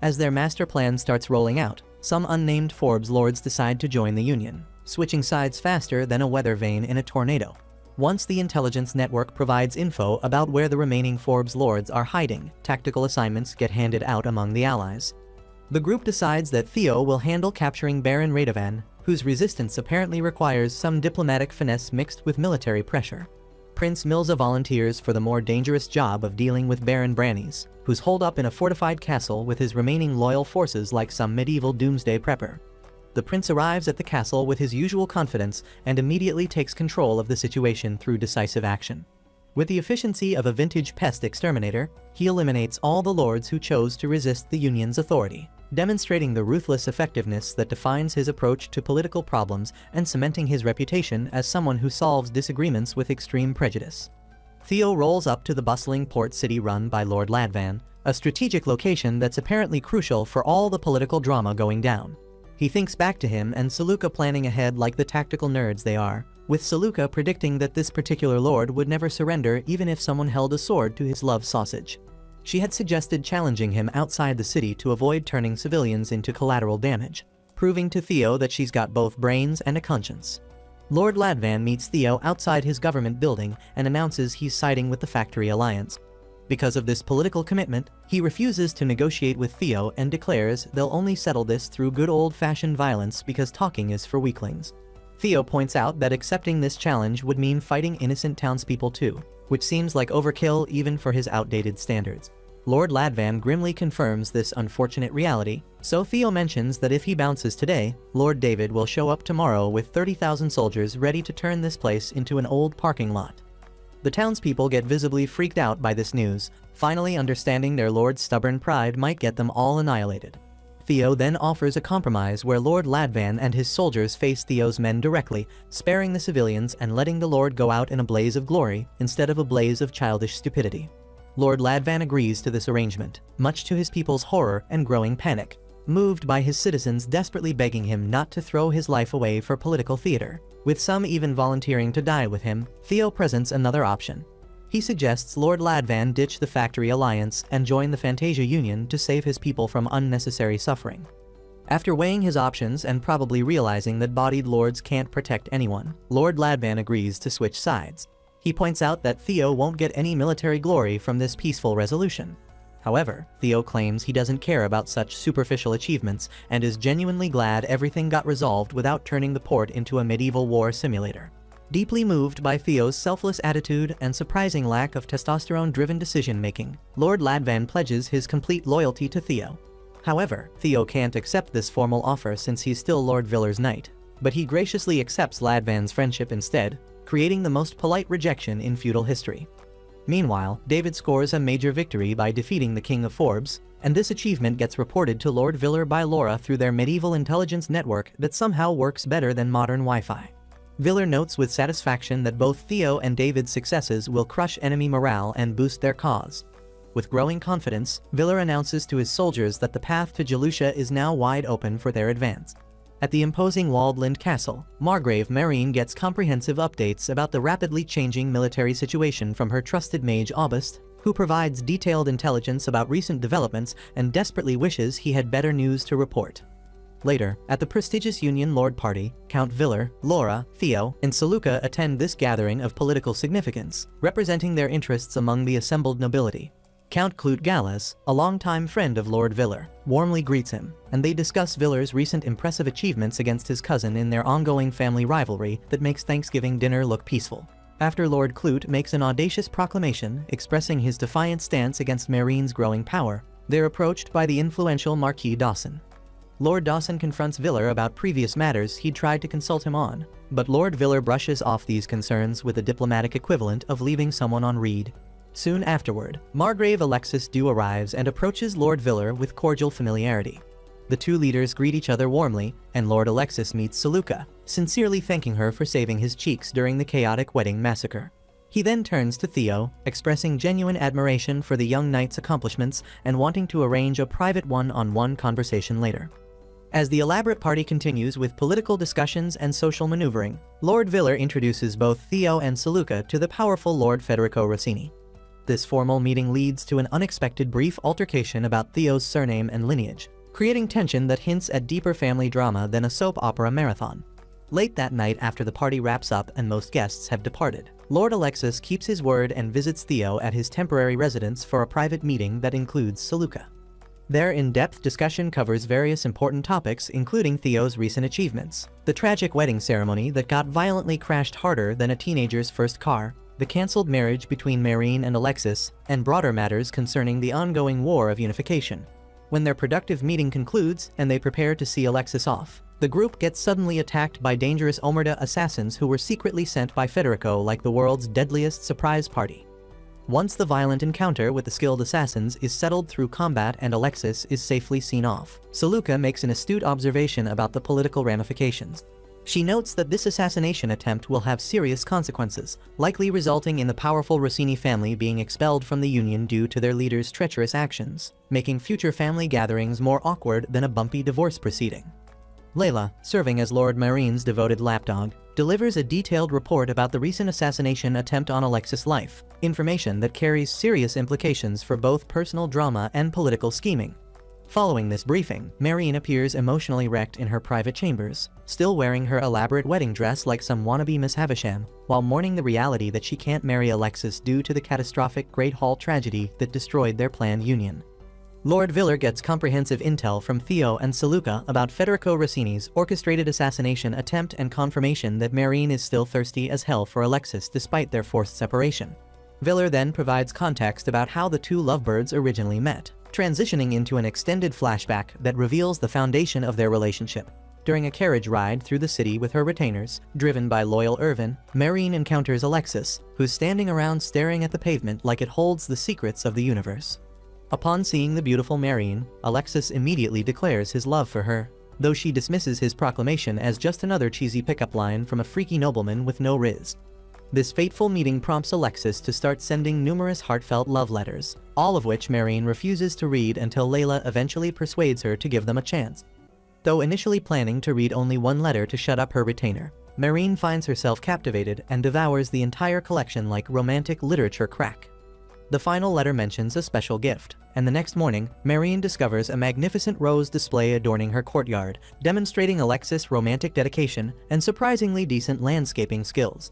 As their master plan starts rolling out, some unnamed Forbes lords decide to join the Union, switching sides faster than a weather vane in a tornado. Once the intelligence network provides info about where the remaining Forbes lords are hiding, tactical assignments get handed out among the allies. The group decides that Theo will handle capturing Baron Radovan, whose resistance apparently requires some diplomatic finesse mixed with military pressure. Prince Milza volunteers for the more dangerous job of dealing with Baron Brannies, who's holed up in a fortified castle with his remaining loyal forces like some medieval doomsday prepper. The prince arrives at the castle with his usual confidence and immediately takes control of the situation through decisive action. With the efficiency of a vintage pest exterminator, he eliminates all the lords who chose to resist the Union's authority, demonstrating the ruthless effectiveness that defines his approach to political problems and cementing his reputation as someone who solves disagreements with extreme prejudice. Theo rolls up to the bustling port city run by Lord Ladvan, a strategic location that's apparently crucial for all the political drama going down. He thinks back to him and Saluka planning ahead like the tactical nerds they are, with Saluka predicting that this particular lord would never surrender even if someone held a sword to his love sausage. She had suggested challenging him outside the city to avoid turning civilians into collateral damage, proving to Theo that she's got both brains and a conscience. Lord Ladvan meets Theo outside his government building and announces he's siding with the Factory Alliance. Because of this political commitment, he refuses to negotiate with Theo and declares they'll only settle this through good old-fashioned violence because talking is for weaklings. Theo points out that accepting this challenge would mean fighting innocent townspeople too, which seems like overkill even for his outdated standards. Lord Ladvan grimly confirms this unfortunate reality, so Theo mentions that if he bounces today, Lord David will show up tomorrow with 30,000 soldiers ready to turn this place into an old parking lot. The townspeople get visibly freaked out by this news, finally understanding their lord's stubborn pride might get them all annihilated. Theo then offers a compromise where Lord Ladvan and his soldiers face Theo's men directly, sparing the civilians and letting the lord go out in a blaze of glory instead of a blaze of childish stupidity. Lord Ladvan agrees to this arrangement, much to his people's horror and growing panic, moved by his citizens desperately begging him not to throw his life away for political theater. With some even volunteering to die with him, Theo presents another option. He suggests Lord Ladvan ditch the Factory Alliance and join the Fantasia Union to save his people from unnecessary suffering. After weighing his options and probably realizing that bodied lords can't protect anyone, Lord Ladvan agrees to switch sides. He points out that Theo won't get any military glory from this peaceful resolution. However, Theo claims he doesn't care about such superficial achievements and is genuinely glad everything got resolved without turning the port into a medieval war simulator. Deeply moved by Theo's selfless attitude and surprising lack of testosterone-driven decision-making, Lord Ladvan pledges his complete loyalty to Theo. However, Theo can't accept this formal offer since he's still Lord Viller's knight, but he graciously accepts Ladvan's friendship instead, creating the most polite rejection in feudal history. Meanwhile, David scores a major victory by defeating the King of Forbes, and this achievement gets reported to Lord Viller by Laura through their medieval intelligence network that somehow works better than modern Wi-Fi. Viller notes with satisfaction that both Theo and David's successes will crush enemy morale and boost their cause. With growing confidence, Viller announces to his soldiers that the path to Jalusia is now wide open for their advance. At the imposing walled-land castle, Margrave Marine gets comprehensive updates about the rapidly changing military situation from her trusted mage August, who provides detailed intelligence about recent developments and desperately wishes he had better news to report. Later, at the prestigious Union Lord Party, Count Viller, Laura, Theo, and Saluka attend this gathering of political significance, representing their interests among the assembled nobility. Count Clut Gallas, a longtime friend of Lord Viller, warmly greets him, and they discuss Viller's recent impressive achievements against his cousin in their ongoing family rivalry that makes Thanksgiving dinner look peaceful. After Lord Clut makes an audacious proclamation expressing his defiant stance against Marine's growing power, they're approached by the influential Marquis Dawson. Lord Dawson confronts Viller about previous matters he'd tried to consult him on, but Lord Viller brushes off these concerns with the diplomatic equivalent of leaving someone on read. Soon afterward, Margrave Alexis Dew arrives and approaches Lord Viller with cordial familiarity. The two leaders greet each other warmly, and Lord Alexis meets Saluka, sincerely thanking her for saving his cheeks during the chaotic wedding massacre. He then turns to Theo, expressing genuine admiration for the young knight's accomplishments and wanting to arrange a private one-on-one conversation later. As the elaborate party continues with political discussions and social maneuvering, Lord Viller introduces both Theo and Saluka to the powerful Lord Federico Rossini. This formal meeting leads to an unexpected brief altercation about Theo's surname and lineage, creating tension that hints at deeper family drama than a soap opera marathon. Late that night after the party wraps up and most guests have departed, Lord Alexis keeps his word and visits Theo at his temporary residence for a private meeting that includes Saluka. Their in-depth discussion covers various important topics, including Theo's recent achievements, the tragic wedding ceremony that got violently crashed harder than a teenager's first car, the cancelled marriage between Marine and Alexis, and broader matters concerning the ongoing war of unification. When their productive meeting concludes and they prepare to see Alexis off, the group gets suddenly attacked by dangerous Omerta assassins who were secretly sent by Federico like the world's deadliest surprise party. Once the violent encounter with the skilled assassins is settled through combat and Alexis is safely seen off, Saluka makes an astute observation about the political ramifications. She notes that this assassination attempt will have serious consequences, likely resulting in the powerful Rossini family being expelled from the Union due to their leader's treacherous actions, making future family gatherings more awkward than a bumpy divorce proceeding. Layla, serving as Lord Marine's devoted lapdog, delivers a detailed report about the recent assassination attempt on Alexis' life, information that carries serious implications for both personal drama and political scheming. Following this briefing, Marine appears emotionally wrecked in her private chambers, still wearing her elaborate wedding dress like some wannabe Miss Havisham, while mourning the reality that she can't marry Alexis due to the catastrophic Great Hall tragedy that destroyed their planned union. Lord Viller gets comprehensive intel from Theo and Saluka about Federico Rossini's orchestrated assassination attempt and confirmation that Marine is still thirsty as hell for Alexis despite their forced separation. Viller then provides context about how the two lovebirds originally met, transitioning into an extended flashback that reveals the foundation of their relationship. During a carriage ride through the city with her retainers, driven by loyal Irvin, Marine encounters Alexis, who's standing around staring at the pavement like it holds the secrets of the universe. Upon seeing the beautiful Marine, Alexis immediately declares his love for her, though she dismisses his proclamation as just another cheesy pickup line from a freaky nobleman with no riz. This fateful meeting prompts Alexis to start sending numerous heartfelt love letters, all of which Marine refuses to read until Layla eventually persuades her to give them a chance. Though initially planning to read only one letter to shut up her retainer, Marine finds herself captivated and devours the entire collection like romantic literature crack. The final letter mentions a special gift, and the next morning, Marine discovers a magnificent rose display adorning her courtyard, demonstrating Alexis' romantic dedication and surprisingly decent landscaping skills.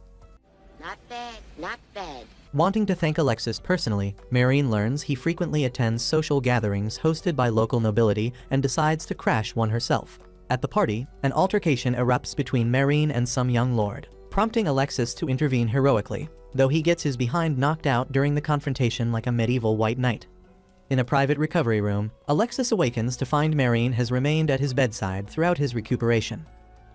Not bad, not bad. Wanting to thank Alexis personally, Marine learns he frequently attends social gatherings hosted by local nobility and decides to crash one herself. At the party, an altercation erupts between Marine and some young lord, prompting Alexis to intervene heroically, though he gets his behind knocked out during the confrontation like a medieval white knight. In a private recovery room, Alexis awakens to find Marine has remained at his bedside throughout his recuperation.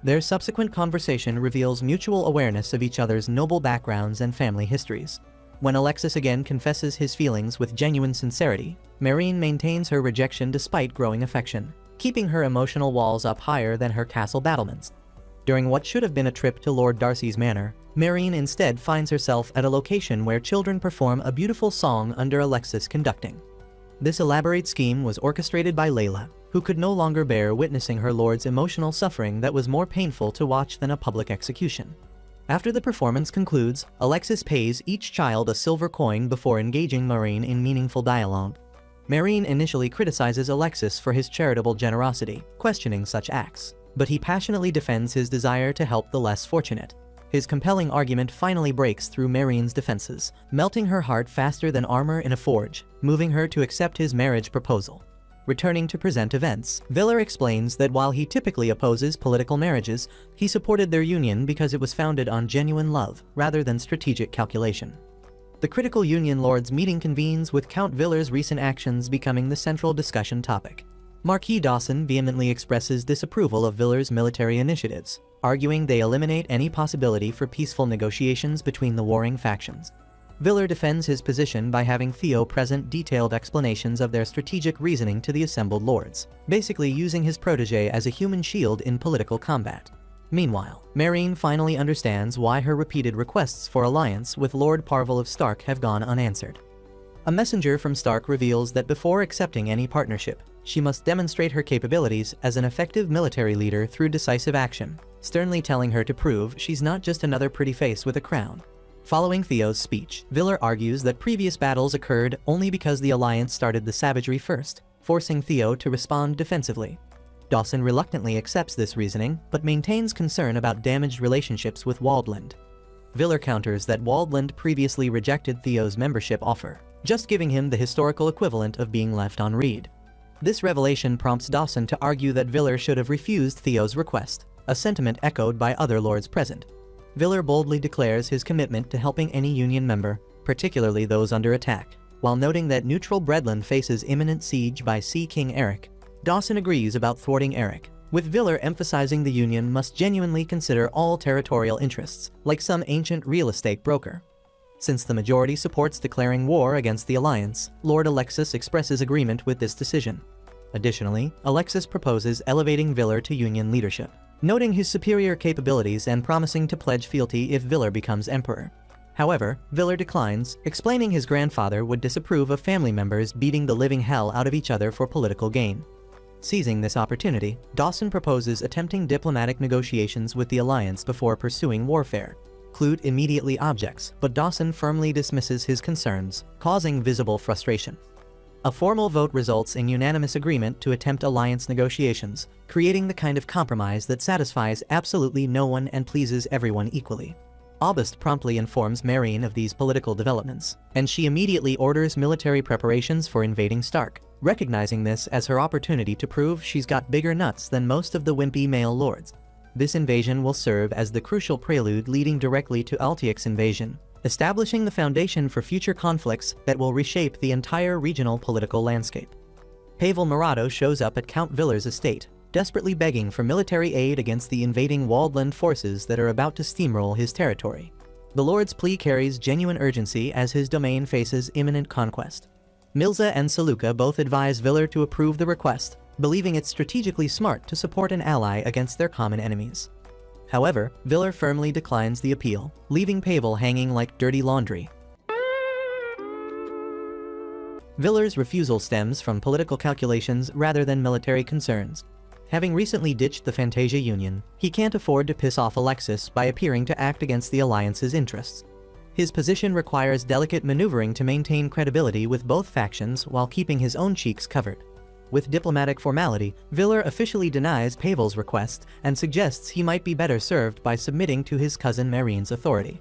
Their subsequent conversation reveals mutual awareness of each other's noble backgrounds and family histories. When Alexis again confesses his feelings with genuine sincerity, Marine maintains her rejection despite growing affection, keeping her emotional walls up higher than her castle battlements. During what should have been a trip to Lord Darcy's manor, Marine instead finds herself at a location where children perform a beautiful song under Alexis conducting. This elaborate scheme was orchestrated by Layla, who could no longer bear witnessing her lord's emotional suffering that was more painful to watch than a public execution. After the performance concludes, Alexis pays each child a silver coin before engaging Marine in meaningful dialogue. Marine initially criticizes Alexis for his charitable generosity, questioning such acts, but he passionately defends his desire to help the less fortunate. His compelling argument finally breaks through Marine's defenses, melting her heart faster than armor in a forge, moving her to accept his marriage proposal. Returning to present events, Viller explains that while he typically opposes political marriages, he supported their union because it was founded on genuine love rather than strategic calculation. The critical Union Lords meeting convenes with Count Viller's recent actions becoming the central discussion topic. Marquis Dawson vehemently expresses disapproval of Viller's military initiatives, arguing they eliminate any possibility for peaceful negotiations between the warring factions. Viller defends his position by having Theo present detailed explanations of their strategic reasoning to the assembled lords, basically using his protege as a human shield in political combat. Meanwhile, Marine finally understands why her repeated requests for alliance with Lord Parville of Stark have gone unanswered. A messenger from Stark reveals that before accepting any partnership, she must demonstrate her capabilities as an effective military leader through decisive action, sternly telling her to prove she's not just another pretty face with a crown. Following Theo's speech, Viller argues that previous battles occurred only because the Alliance started the savagery first, forcing Theo to respond defensively. Dawson reluctantly accepts this reasoning, but maintains concern about damaged relationships with Waldland. Viller counters that Waldland previously rejected Theo's membership offer, just giving him the historical equivalent of being left on read. This revelation prompts Dawson to argue that Viller should have refused Theo's request, a sentiment echoed by other lords present. Viller boldly declares his commitment to helping any Union member, particularly those under attack, while noting that neutral Bredland faces imminent siege by Sea King Eric. Dawson agrees about thwarting Eric, with Viller emphasizing the Union must genuinely consider all territorial interests, like some ancient real estate broker. Since the majority supports declaring war against the Alliance, Lord Alexis expresses agreement with this decision. Additionally, Alexis proposes elevating Viller to Union leadership, noting his superior capabilities and promising to pledge fealty if Viller becomes emperor. However, Viller declines, explaining his grandfather would disapprove of family members beating the living hell out of each other for political gain. Seizing this opportunity, Dawson proposes attempting diplomatic negotiations with the Alliance before pursuing warfare. Clute immediately objects, but Dawson firmly dismisses his concerns, causing visible frustration. A formal vote results in unanimous agreement to attempt alliance negotiations, creating the kind of compromise that satisfies absolutely no one and pleases everyone equally. Aubust promptly informs Marine of these political developments, and she immediately orders military preparations for invading Stark, recognizing this as her opportunity to prove she's got bigger nuts than most of the wimpy male lords. This invasion will serve as the crucial prelude leading directly to Altiac's invasion, establishing the foundation for future conflicts that will reshape the entire regional political landscape. Pavel Murado shows up at Count Viller's estate, desperately begging for military aid against the invading Waldland forces that are about to steamroll his territory. The Lord's plea carries genuine urgency as his domain faces imminent conquest. Milza and Saluka both advise Viller to approve the request, believing it strategically smart to support an ally against their common enemies. However, Viller firmly declines the appeal, leaving Pavel hanging like dirty laundry. Viller's refusal stems from political calculations rather than military concerns. Having recently ditched the Fantasia Union, he can't afford to piss off Alexis by appearing to act against the Alliance's interests. His position requires delicate maneuvering to maintain credibility with both factions while keeping his own cheeks covered. With diplomatic formality, Viller officially denies Pavel's request and suggests he might be better served by submitting to his cousin Marine's authority.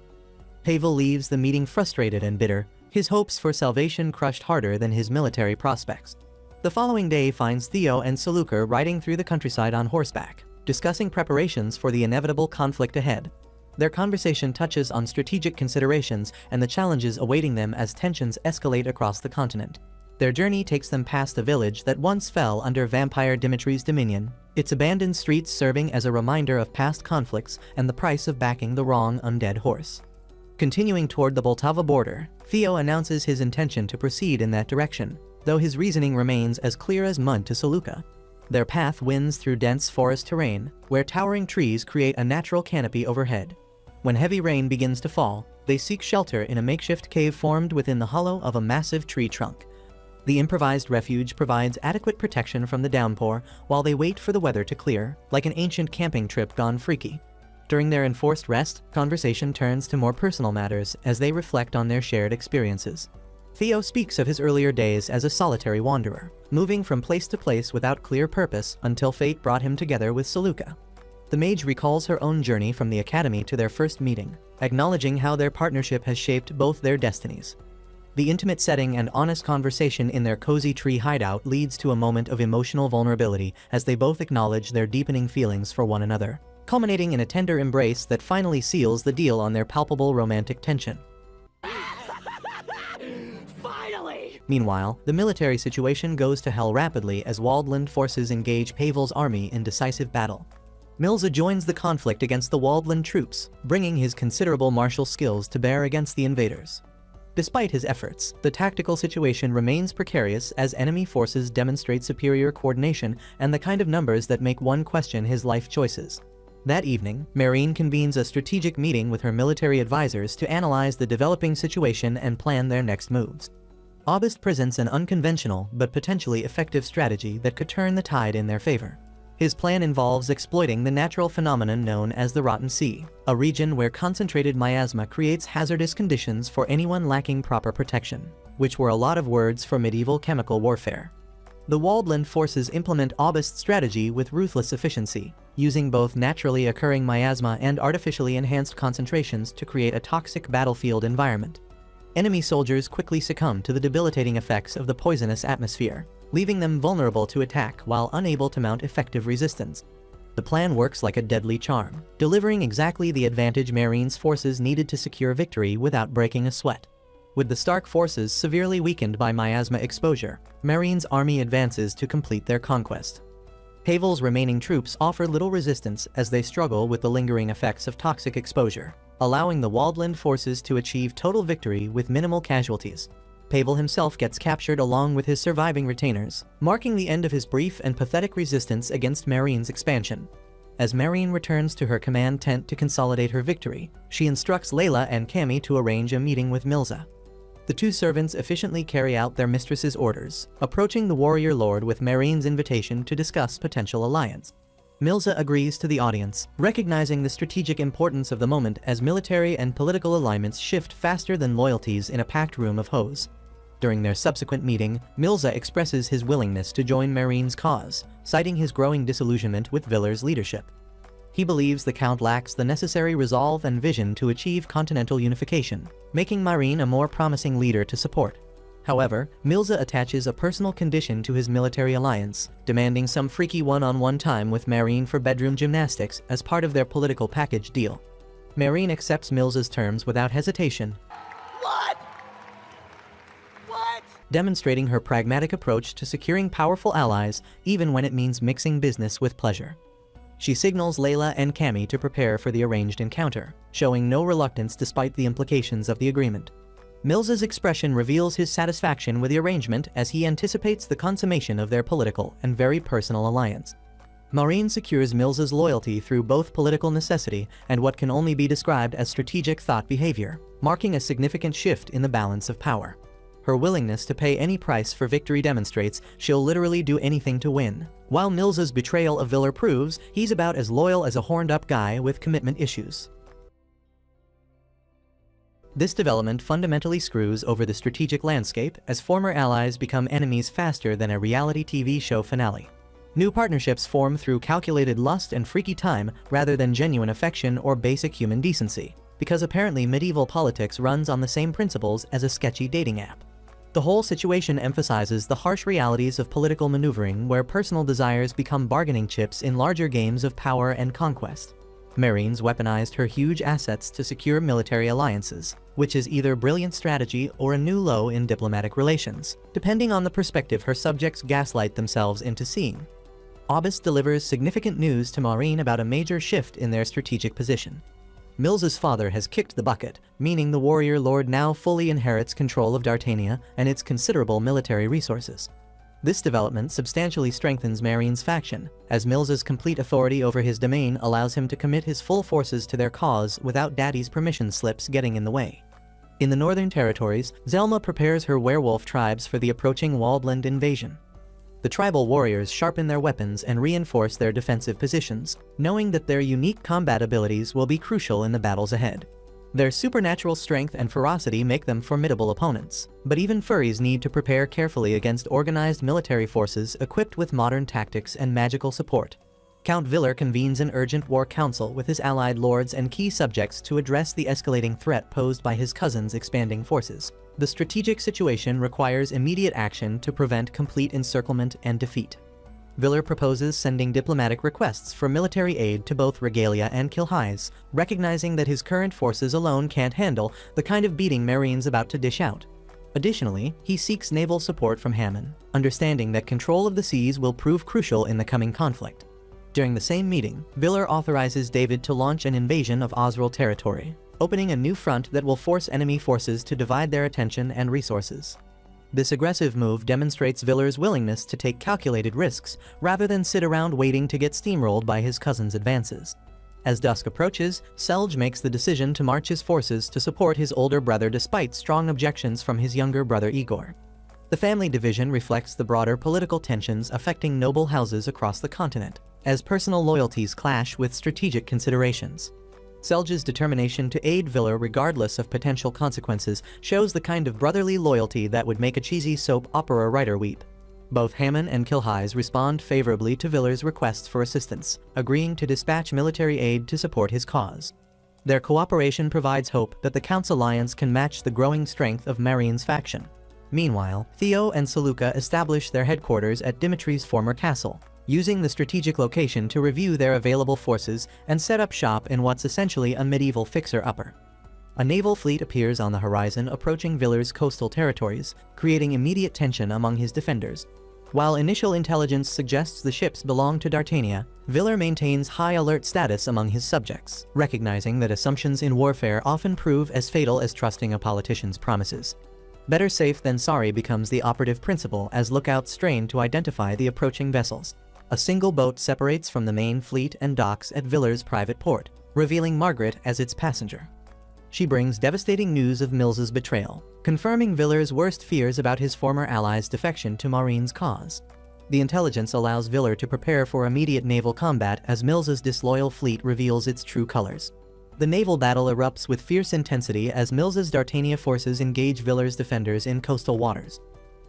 Pavel leaves the meeting frustrated and bitter, his hopes for salvation crushed harder than his military prospects. The following day finds Theo and Saluka riding through the countryside on horseback, discussing preparations for the inevitable conflict ahead. Their conversation touches on strategic considerations and the challenges awaiting them as tensions escalate across the continent. Their journey takes them past a village that once fell under vampire Dimitri's dominion, its abandoned streets serving as a reminder of past conflicts and the price of backing the wrong undead horse. Continuing toward the Poltava border, Theo announces his intention to proceed in that direction, though his reasoning remains as clear as mud to Saluka. Their path winds through dense forest terrain, where towering trees create a natural canopy overhead. When heavy rain begins to fall, they seek shelter in a makeshift cave formed within the hollow of a massive tree trunk. The improvised refuge provides adequate protection from the downpour while they wait for the weather to clear, like an ancient camping trip gone freaky. During their enforced rest, conversation turns to more personal matters as they reflect on their shared experiences. Theo speaks of his earlier days as a solitary wanderer, moving from place to place without clear purpose until fate brought him together with Saluka. The mage recalls her own journey from the academy to their first meeting, acknowledging how their partnership has shaped both their destinies. The intimate setting and honest conversation in their cozy tree hideout leads to a moment of emotional vulnerability as they both acknowledge their deepening feelings for one another, culminating in a tender embrace that finally seals the deal on their palpable romantic tension. Finally! Meanwhile, the military situation goes to hell rapidly as Waldland forces engage Pavel's army in decisive battle. Milza joins the conflict against the Waldland troops, bringing his considerable martial skills to bear against the invaders. Despite his efforts, the tactical situation remains precarious as enemy forces demonstrate superior coordination and the kind of numbers that make one question his life choices. That evening, Marine convenes a strategic meeting with her military advisors to analyze the developing situation and plan their next moves. Aubust presents an unconventional but potentially effective strategy that could turn the tide in their favor. His plan involves exploiting the natural phenomenon known as the Rotten Sea, a region where concentrated miasma creates hazardous conditions for anyone lacking proper protection, which were a lot of words for medieval chemical warfare. The Waldland forces implement Aubust's strategy with ruthless efficiency, using both naturally occurring miasma and artificially enhanced concentrations to create a toxic battlefield environment. Enemy soldiers quickly succumb to the debilitating effects of the poisonous atmosphere. leaving them vulnerable to attack while unable to mount effective resistance. The plan works like a deadly charm, delivering exactly the advantage Marine's forces needed to secure victory without breaking a sweat. With the Stark forces severely weakened by miasma exposure, Marine's army advances to complete their conquest. Havel's remaining troops offer little resistance as they struggle with the lingering effects of toxic exposure, allowing the Waldland forces to achieve total victory with minimal casualties. Pavel himself gets captured along with his surviving retainers, marking the end of his brief and pathetic resistance against Marine's expansion. As Marine returns to her command tent to consolidate her victory, she instructs Layla and Cammy to arrange a meeting with Milza. The two servants efficiently carry out their mistress's orders, approaching the warrior lord with Marine's invitation to discuss potential alliance. Milza agrees to the audience, recognizing the strategic importance of the moment as military and political alignments shift faster than loyalties in a packed room of hoes. During their subsequent meeting, Milza expresses his willingness to join Marine's cause, citing his growing disillusionment with Viller's leadership. He believes the Count lacks the necessary resolve and vision to achieve continental unification, making Marine a more promising leader to support. However, Milza attaches a personal condition to his military alliance, demanding some freaky one-on-one time with Marine for bedroom gymnastics as part of their political package deal. Marine accepts Milza's terms without hesitation, demonstrating her pragmatic approach to securing powerful allies even when it means mixing business with pleasure. She signals Layla and Cammy to prepare for the arranged encounter, showing no reluctance despite the implications of the agreement. Milza's expression reveals his satisfaction with the arrangement as he anticipates the consummation of their political and very personal alliance. Marine secures Milza's loyalty through both political necessity and what can only be described as strategic thought behavior, marking a significant shift in the balance of power. Her willingness to pay any price for victory demonstrates she'll literally do anything to win, while Milza's betrayal of Viller proves he's about as loyal as a horned-up guy with commitment issues. This development fundamentally screws over the strategic landscape as former allies become enemies faster than a reality TV show finale. New partnerships form through calculated lust and freaky time rather than genuine affection or basic human decency, because apparently medieval politics runs on the same principles as a sketchy dating app. The whole situation emphasizes the harsh realities of political maneuvering where personal desires become bargaining chips in larger games of power and conquest. Marine's weaponized her huge assets to secure military alliances, which is either brilliant strategy or a new low in diplomatic relations, depending on the perspective her subjects gaslight themselves into seeing. Aubus delivers significant news to Marine about a major shift in their strategic position. Milza's father has kicked the bucket, meaning the warrior lord now fully inherits control of Dartania and its considerable military resources. This development substantially strengthens Marine's faction, as Milza's complete authority over his domain allows him to commit his full forces to their cause without Daddy's permission slips getting in the way. In the northern territories, Zelma prepares her werewolf tribes for the approaching Waldland invasion. The tribal warriors sharpen their weapons and reinforce their defensive positions, knowing that their unique combat abilities will be crucial in the battles ahead. Their supernatural strength and ferocity make them formidable opponents, but even furries need to prepare carefully against organized military forces equipped with modern tactics and magical support. Count Viller convenes an urgent war council with his allied lords and key subjects to address the escalating threat posed by his cousin's expanding forces. The strategic situation requires immediate action to prevent complete encirclement and defeat. Viller proposes sending diplomatic requests for military aid to both Regalia and Kilhais, recognizing that his current forces alone can't handle the kind of beating Marine's about to dish out. Additionally, he seeks naval support from Hammond, understanding that control of the seas will prove crucial in the coming conflict. During the same meeting, Viller authorizes David to launch an invasion of Osral territory, opening a new front that will force enemy forces to divide their attention and resources. This aggressive move demonstrates Viller's willingness to take calculated risks rather than sit around waiting to get steamrolled by his cousin's advances. As dusk approaches, Selj makes the decision to march his forces to support his older brother despite strong objections from his younger brother Igor. The family division reflects the broader political tensions affecting noble houses across the continent, as personal loyalties clash with strategic considerations. Selj's determination to aid Viller regardless of potential consequences shows the kind of brotherly loyalty that would make a cheesy soap opera writer weep. Both Hammond and Kilhais respond favorably to Viller's requests for assistance, agreeing to dispatch military aid to support his cause. Their cooperation provides hope that the Count's alliance can match the growing strength of Marine's faction. Meanwhile, Theo and Seluca establish their headquarters at Dimitri's former castle, using the strategic location to review their available forces and set up shop in what's essentially a medieval fixer-upper. A naval fleet appears on the horizon approaching Viller's coastal territories, creating immediate tension among his defenders. While initial intelligence suggests the ships belong to Dartania, Viller maintains high alert status among his subjects, recognizing that assumptions in warfare often prove as fatal as trusting a politician's promises. Better safe than sorry becomes the operative principle as lookouts strain to identify the approaching vessels. A single boat separates from the main fleet and docks at Viller's private port, revealing Margaret as its passenger. She brings devastating news of Mills's betrayal, confirming Viller's worst fears about his former ally's defection to Maureen's cause. The intelligence allows Viller to prepare for immediate naval combat as Mills's disloyal fleet reveals its true colors. The naval battle erupts with fierce intensity as Mills's Dartania forces engage Viller's defenders in coastal waters.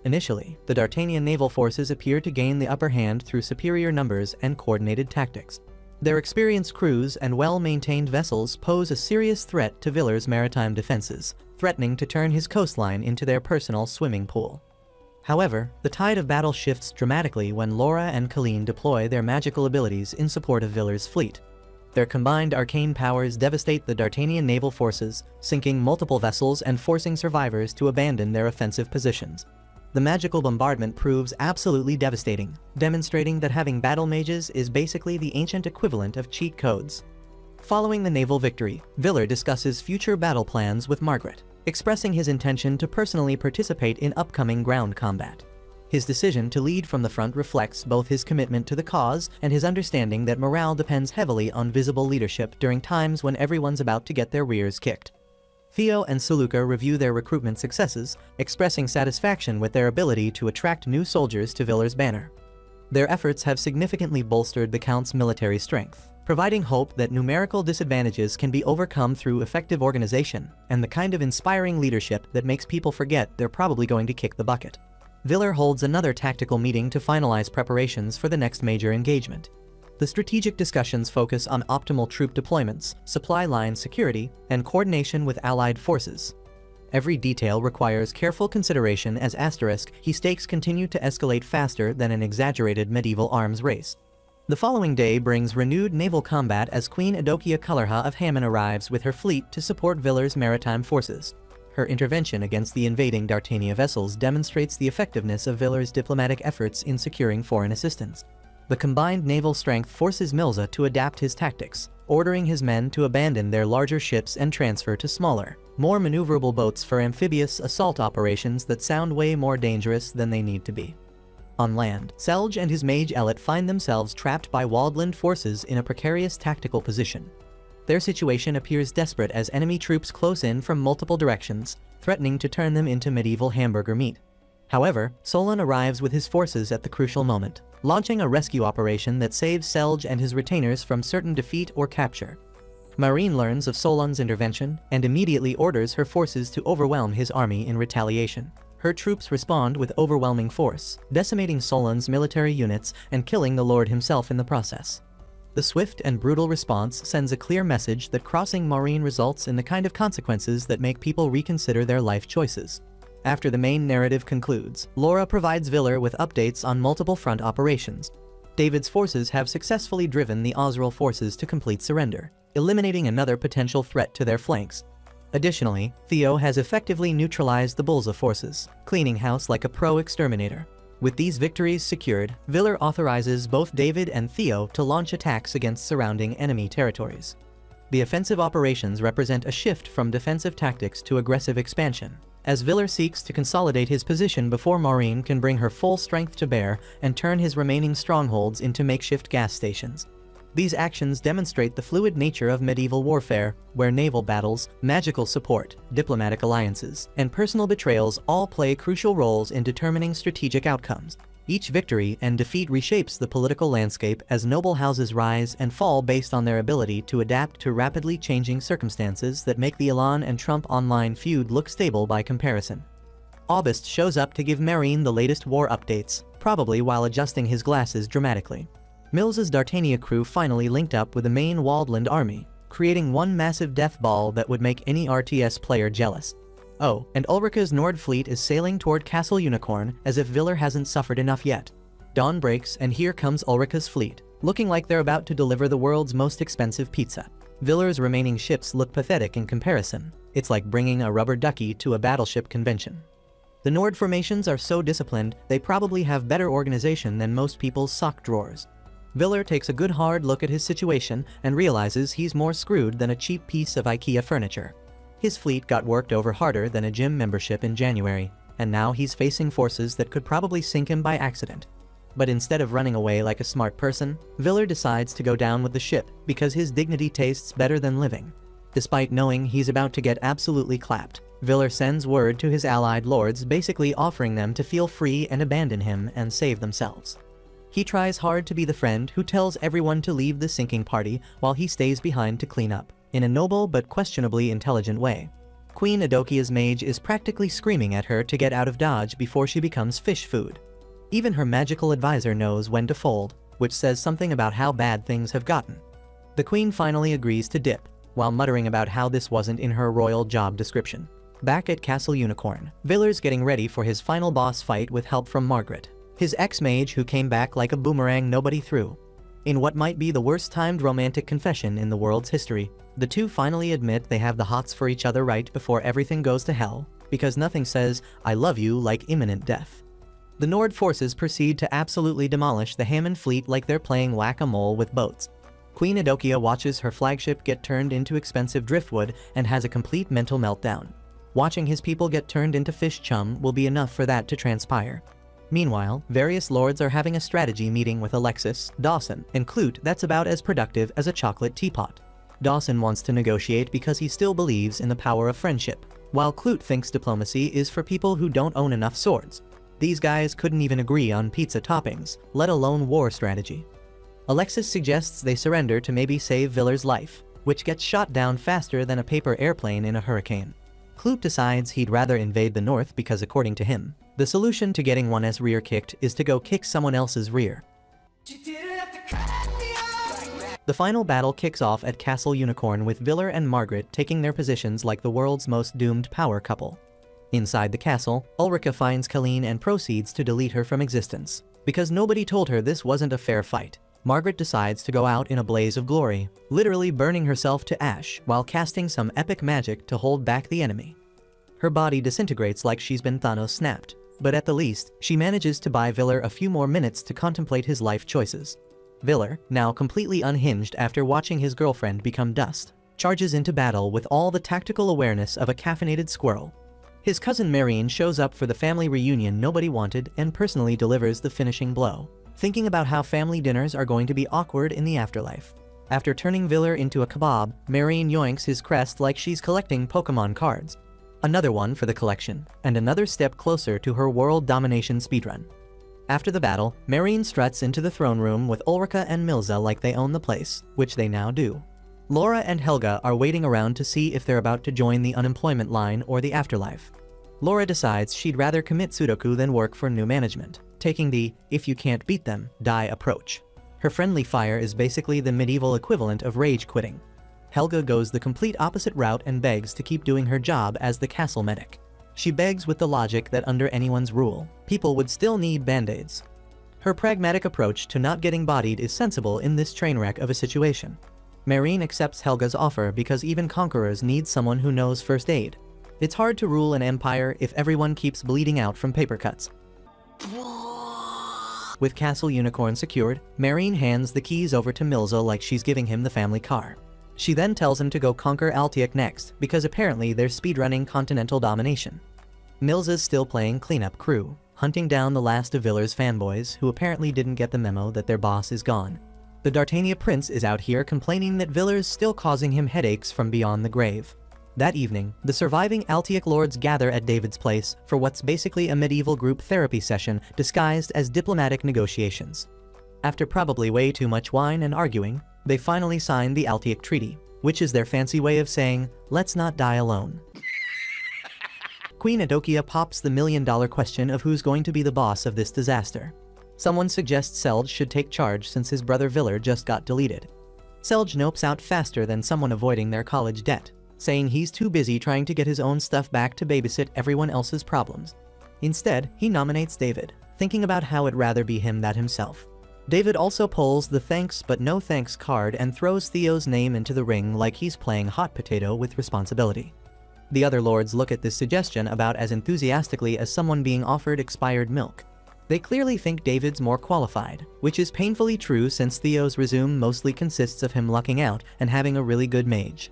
Initially, the Dartanian naval forces appear to gain the upper hand through superior numbers and coordinated tactics. Their experienced crews and well-maintained vessels pose a serious threat to Viller's maritime defenses, threatening to turn his coastline into their personal swimming pool. However, the tide of battle shifts dramatically when Laura and Colleen deploy their magical abilities in support of Viller's fleet. Their combined arcane powers devastate the Dartanian naval forces, sinking multiple vessels and forcing survivors to abandon their offensive positions. The magical bombardment proves absolutely devastating, demonstrating that having battle mages is basically the ancient equivalent of cheat codes. Following the naval victory, Viller discusses future battle plans with Margaret, expressing his intention to personally participate in upcoming ground combat. His decision to lead from the front reflects both his commitment to the cause and his understanding that morale depends heavily on visible leadership during times when everyone's about to get their rears kicked. Theo and Seluca review their recruitment successes, expressing satisfaction with their ability to attract new soldiers to Viller's banner. Their efforts have significantly bolstered the Count's military strength, providing hope that numerical disadvantages can be overcome through effective organization and the kind of inspiring leadership that makes people forget they're probably going to kick the bucket. Viller holds another tactical meeting to finalize preparations for the next major engagement. The strategic discussions focus on optimal troop deployments, supply line security, and coordination with allied forces. Every detail requires careful consideration as he stakes continue to escalate faster than an exaggerated medieval arms race. The following day brings renewed naval combat as Queen Edokia Cullerha of Hammon arrives with her fleet to support Viller's maritime forces. Her intervention against the invading Dartania vessels demonstrates the effectiveness of Viller's diplomatic efforts in securing foreign assistance. The combined naval strength forces Millsa to adapt his tactics, ordering his men to abandon their larger ships and transfer to smaller, more maneuverable boats for amphibious assault operations that sound way more dangerous than they need to be. On land, Selge and his mage Ellet find themselves trapped by Waldland forces in a precarious tactical position. Their situation appears desperate as enemy troops close in from multiple directions, threatening to turn them into medieval hamburger meat. However, Solon arrives with his forces at the crucial moment, launching a rescue operation that saves Selge and his retainers from certain defeat or capture. Maureen learns of Solon's intervention and immediately orders her forces to overwhelm his army in retaliation. Her troops respond with overwhelming force, decimating Solon's military units and killing the Lord himself in the process. The swift and brutal response sends a clear message that crossing Maureen results in the kind of consequences that make people reconsider their life choices. After the main narrative concludes, Laura provides Viller with updates on multiple front operations. David's forces have successfully driven the Osril forces to complete surrender, eliminating another potential threat to their flanks. Additionally, Theo has effectively neutralized the Bulza forces, cleaning house like a pro-exterminator. With these victories secured, Viller authorizes both David and Theo to launch attacks against surrounding enemy territories. The offensive operations represent a shift from defensive tactics to aggressive expansion, as Viller seeks to consolidate his position before Maureen can bring her full strength to bear and turn his remaining strongholds into makeshift gas stations. These actions demonstrate the fluid nature of medieval warfare, where naval battles, magical support, diplomatic alliances, and personal betrayals all play crucial roles in determining strategic outcomes. Each victory and defeat reshapes the political landscape as noble houses rise and fall based on their ability to adapt to rapidly changing circumstances that make the Elan and Trump online feud look stable by comparison. August shows up to give Maureen the latest war updates, probably while adjusting his glasses dramatically. Mills's Dartania crew finally linked up with the main Waldland army, creating one massive death ball that would make any RTS player jealous. Oh, and Ulrika's Nord fleet is sailing toward Castle Unicorn as if Viller hasn't suffered enough yet. Dawn breaks and here comes Ulrika's fleet, looking like they're about to deliver the world's most expensive pizza. Viller's remaining ships look pathetic in comparison. It's like bringing a rubber ducky to a battleship convention. The Nord formations are so disciplined, they probably have better organization than most people's sock drawers. Viller takes a good hard look at his situation and realizes he's more screwed than a cheap piece of IKEA furniture. His fleet got worked over harder than a gym membership in January, and now he's facing forces that could probably sink him by accident. But instead of running away like a smart person, Viller decides to go down with the ship because his dignity tastes better than living. Despite knowing he's about to get absolutely clapped, Viller sends word to his allied lords basically offering them to feel free and abandon him and save themselves. He tries hard to be the friend who tells everyone to leave the sinking party while he stays behind to clean up, in a noble but questionably intelligent way. Queen Adokia's mage is practically screaming at her to get out of Dodge before she becomes fish food. Even her magical advisor knows when to fold, which says something about how bad things have gotten. The queen finally agrees to dip, while muttering about how this wasn't in her royal job description. Back at Castle Unicorn, Viller's getting ready for his final boss fight with help from Margaret, his ex-mage who came back like a boomerang nobody threw. In what might be the worst-timed romantic confession in the world's history, the two finally admit they have the hots for each other right before everything goes to hell, because nothing says, "I love you" like imminent death. The Nord forces proceed to absolutely demolish the Hammond fleet like they're playing whack-a-mole with boats. Queen Adokia watches her flagship get turned into expensive driftwood and has a complete mental meltdown. Watching his people get turned into fish chum will be enough for that to transpire. Meanwhile, various lords are having a strategy meeting with Alexis, Dawson, and Clute that's about as productive as a chocolate teapot. Dawson wants to negotiate because he still believes in the power of friendship, while Clute thinks diplomacy is for people who don't own enough swords. These guys couldn't even agree on pizza toppings, let alone war strategy. Alexis suggests they surrender to maybe save Viller's life, which gets shot down faster than a paper airplane in a hurricane. Clute decides he'd rather invade the north because according to him, the solution to getting one's rear kicked is to go kick someone else's rear. The final battle kicks off at Castle Unicorn with Viller and Margaret taking their positions like the world's most doomed power couple. Inside the castle, Ulrika finds Colleen and proceeds to delete her from existence. Because nobody told her this wasn't a fair fight, Margaret decides to go out in a blaze of glory, literally burning herself to ash while casting some epic magic to hold back the enemy. Her body disintegrates like she's been Thanos snapped, but at the least, she manages to buy Viller a few more minutes to contemplate his life choices. Viller, now completely unhinged after watching his girlfriend become dust, charges into battle with all the tactical awareness of a caffeinated squirrel. His cousin Marine shows up for the family reunion nobody wanted and personally delivers the finishing blow, thinking about how family dinners are going to be awkward in the afterlife. After turning Viller into a kebab, Marine yoinks his crest like she's collecting Pokemon cards. Another one for the collection, and another step closer to her world domination speedrun. After the battle, Marine struts into the throne room with Ulrika and Milza like they own the place, which they now do. Laura and Helga are waiting around to see if they're about to join the unemployment line or the afterlife. Laura decides she'd rather commit Sudoku than work for new management, taking the "if you can't beat them, die" approach. Her friendly fire is basically the medieval equivalent of rage quitting. Helga goes the complete opposite route and begs to keep doing her job as the castle medic. She begs with the logic that under anyone's rule, people would still need band-aids. Her pragmatic approach to not getting bodied is sensible in this train wreck of a situation. Marine accepts Helga's offer because even conquerors need someone who knows first aid. It's hard to rule an empire if everyone keeps bleeding out from paper cuts. With Castle Unicorn secured, Marine hands the keys over to Milza like she's giving him the family car. She then tells him to go conquer Altiek next, because apparently they're speedrunning continental domination. Milza's still playing cleanup crew, hunting down the last of Viller's fanboys who apparently didn't get the memo that their boss is gone. The Dartania prince is out here complaining that Viller's still causing him headaches from beyond the grave. That evening, the surviving Altiek lords gather at David's place for what's basically a medieval group therapy session disguised as diplomatic negotiations. After probably way too much wine and arguing, they finally sign the Altiek Treaty, which is their fancy way of saying, "Let's not die alone." Queen Adokia pops the million-dollar question of who's going to be the boss of this disaster. Someone suggests Selge should take charge since his brother Viller just got deleted. Selge nopes out faster than someone avoiding their college debt, saying he's too busy trying to get his own stuff back to babysit everyone else's problems. Instead, he nominates David, thinking about how it'd rather be him than himself. David also pulls the thanks but no thanks card and throws Theo's name into the ring like he's playing hot potato with responsibility. The other lords look at this suggestion about as enthusiastically as someone being offered expired milk. They clearly think David's more qualified, which is painfully true since Theo's resume mostly consists of him lucking out and having a really good mage.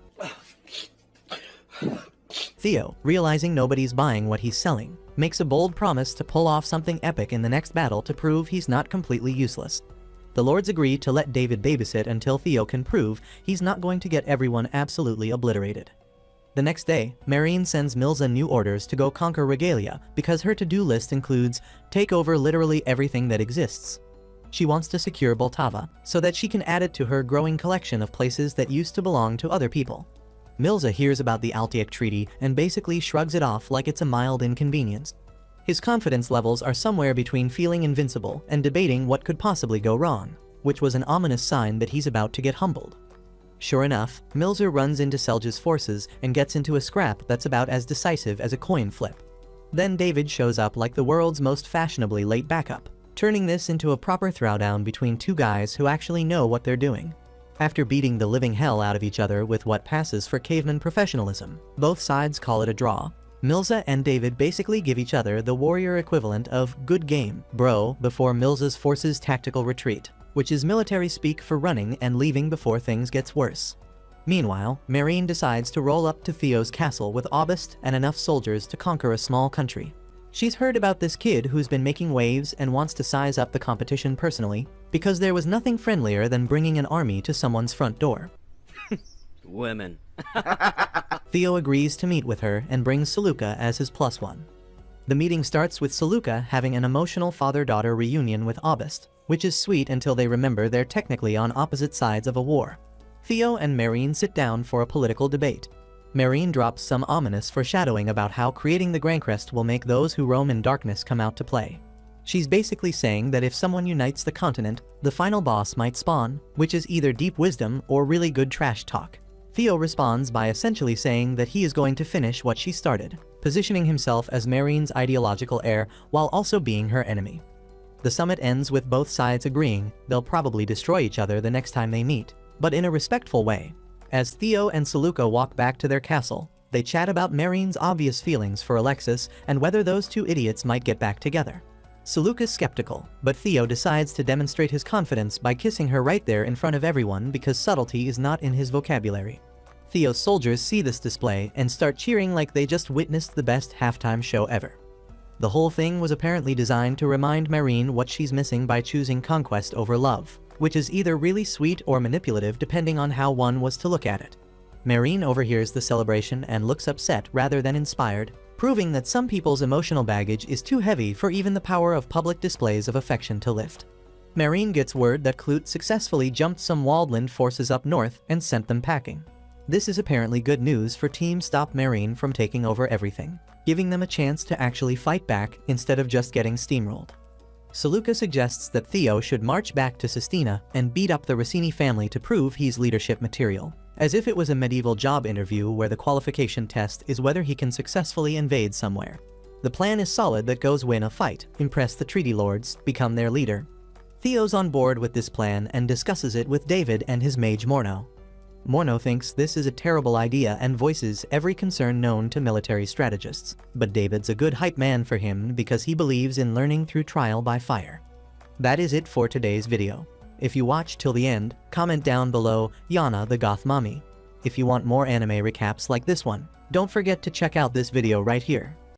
Theo, realizing nobody's buying what he's selling, makes a bold promise to pull off something epic in the next battle to prove he's not completely useless. The lords agree to let David babysit until Theo can prove he's not going to get everyone absolutely obliterated. The next day, Marine sends Milza new orders to go conquer Regalia because her to-do list includes take over literally everything that exists. She wants to secure Boltava so that she can add it to her growing collection of places that used to belong to other people. Milza hears about the Altiac Treaty and basically shrugs it off like it's a mild inconvenience. His confidence levels are somewhere between feeling invincible and debating what could possibly go wrong, which was an ominous sign that he's about to get humbled. Sure enough, Milza runs into Selja's forces and gets into a scrap that's about as decisive as a coin flip. Then David shows up like the world's most fashionably late backup, turning this into a proper throwdown between two guys who actually know what they're doing. After beating the living hell out of each other with what passes for caveman professionalism, both sides call it a draw. Milza and David basically give each other the warrior equivalent of "good game, bro" before Milza's forces tactical retreat, which is military speak for running and leaving before things gets worse. Meanwhile, Marine decides to roll up to Theo's castle with August and enough soldiers to conquer a small country. She's heard about this kid who's been making waves and wants to size up the competition personally, because there was nothing friendlier than bringing an army to someone's front door. Women. Theo agrees to meet with her and brings Saluka as his +1. The meeting starts with Saluka having an emotional father-daughter reunion with August, which is sweet until they remember they're technically on opposite sides of a war. Theo and Marine sit down for a political debate. Marine drops some ominous foreshadowing about how creating the Grancrest will make those who roam in darkness come out to play. She's basically saying that if someone unites the continent, the final boss might spawn, which is either deep wisdom or really good trash talk. Theo responds by essentially saying that he is going to finish what she started, positioning himself as Marine's ideological heir while also being her enemy. The summit ends with both sides agreeing they'll probably destroy each other the next time they meet, but in a respectful way. As Theo and Saluka walk back to their castle, they chat about Marine's obvious feelings for Alexis and whether those two idiots might get back together. Saluka's skeptical, but Theo decides to demonstrate his confidence by kissing her right there in front of everyone because subtlety is not in his vocabulary. Theo's soldiers see this display and start cheering like they just witnessed the best halftime show ever. The whole thing was apparently designed to remind Marine what she's missing by choosing conquest over love, which is either really sweet or manipulative depending on how one was to look at it. Marine overhears the celebration and looks upset rather than inspired, proving that some people's emotional baggage is too heavy for even the power of public displays of affection to lift. Marine gets word that Clute successfully jumped some Waldland forces up north and sent them packing. This is apparently good news for Team Stop Marine from taking over everything, giving them a chance to actually fight back instead of just getting steamrolled. Saluka suggests that Theo should march back to Sistina and beat up the Rossini family to prove he's leadership material, as if it was a medieval job interview where the qualification test is whether he can successfully invade somewhere. The plan is solid that goes win a fight, impress the treaty lords, become their leader. Theo's on board with this plan and discusses it with David and his mage Morno. Morno thinks this is a terrible idea and voices every concern known to military strategists, but David's a good hype man for him because he believes in learning through trial by fire. That is it for today's video. If you watched till the end, comment down below Yana the Goth Mommy. If you want more anime recaps like this one, don't forget to check out this video right here.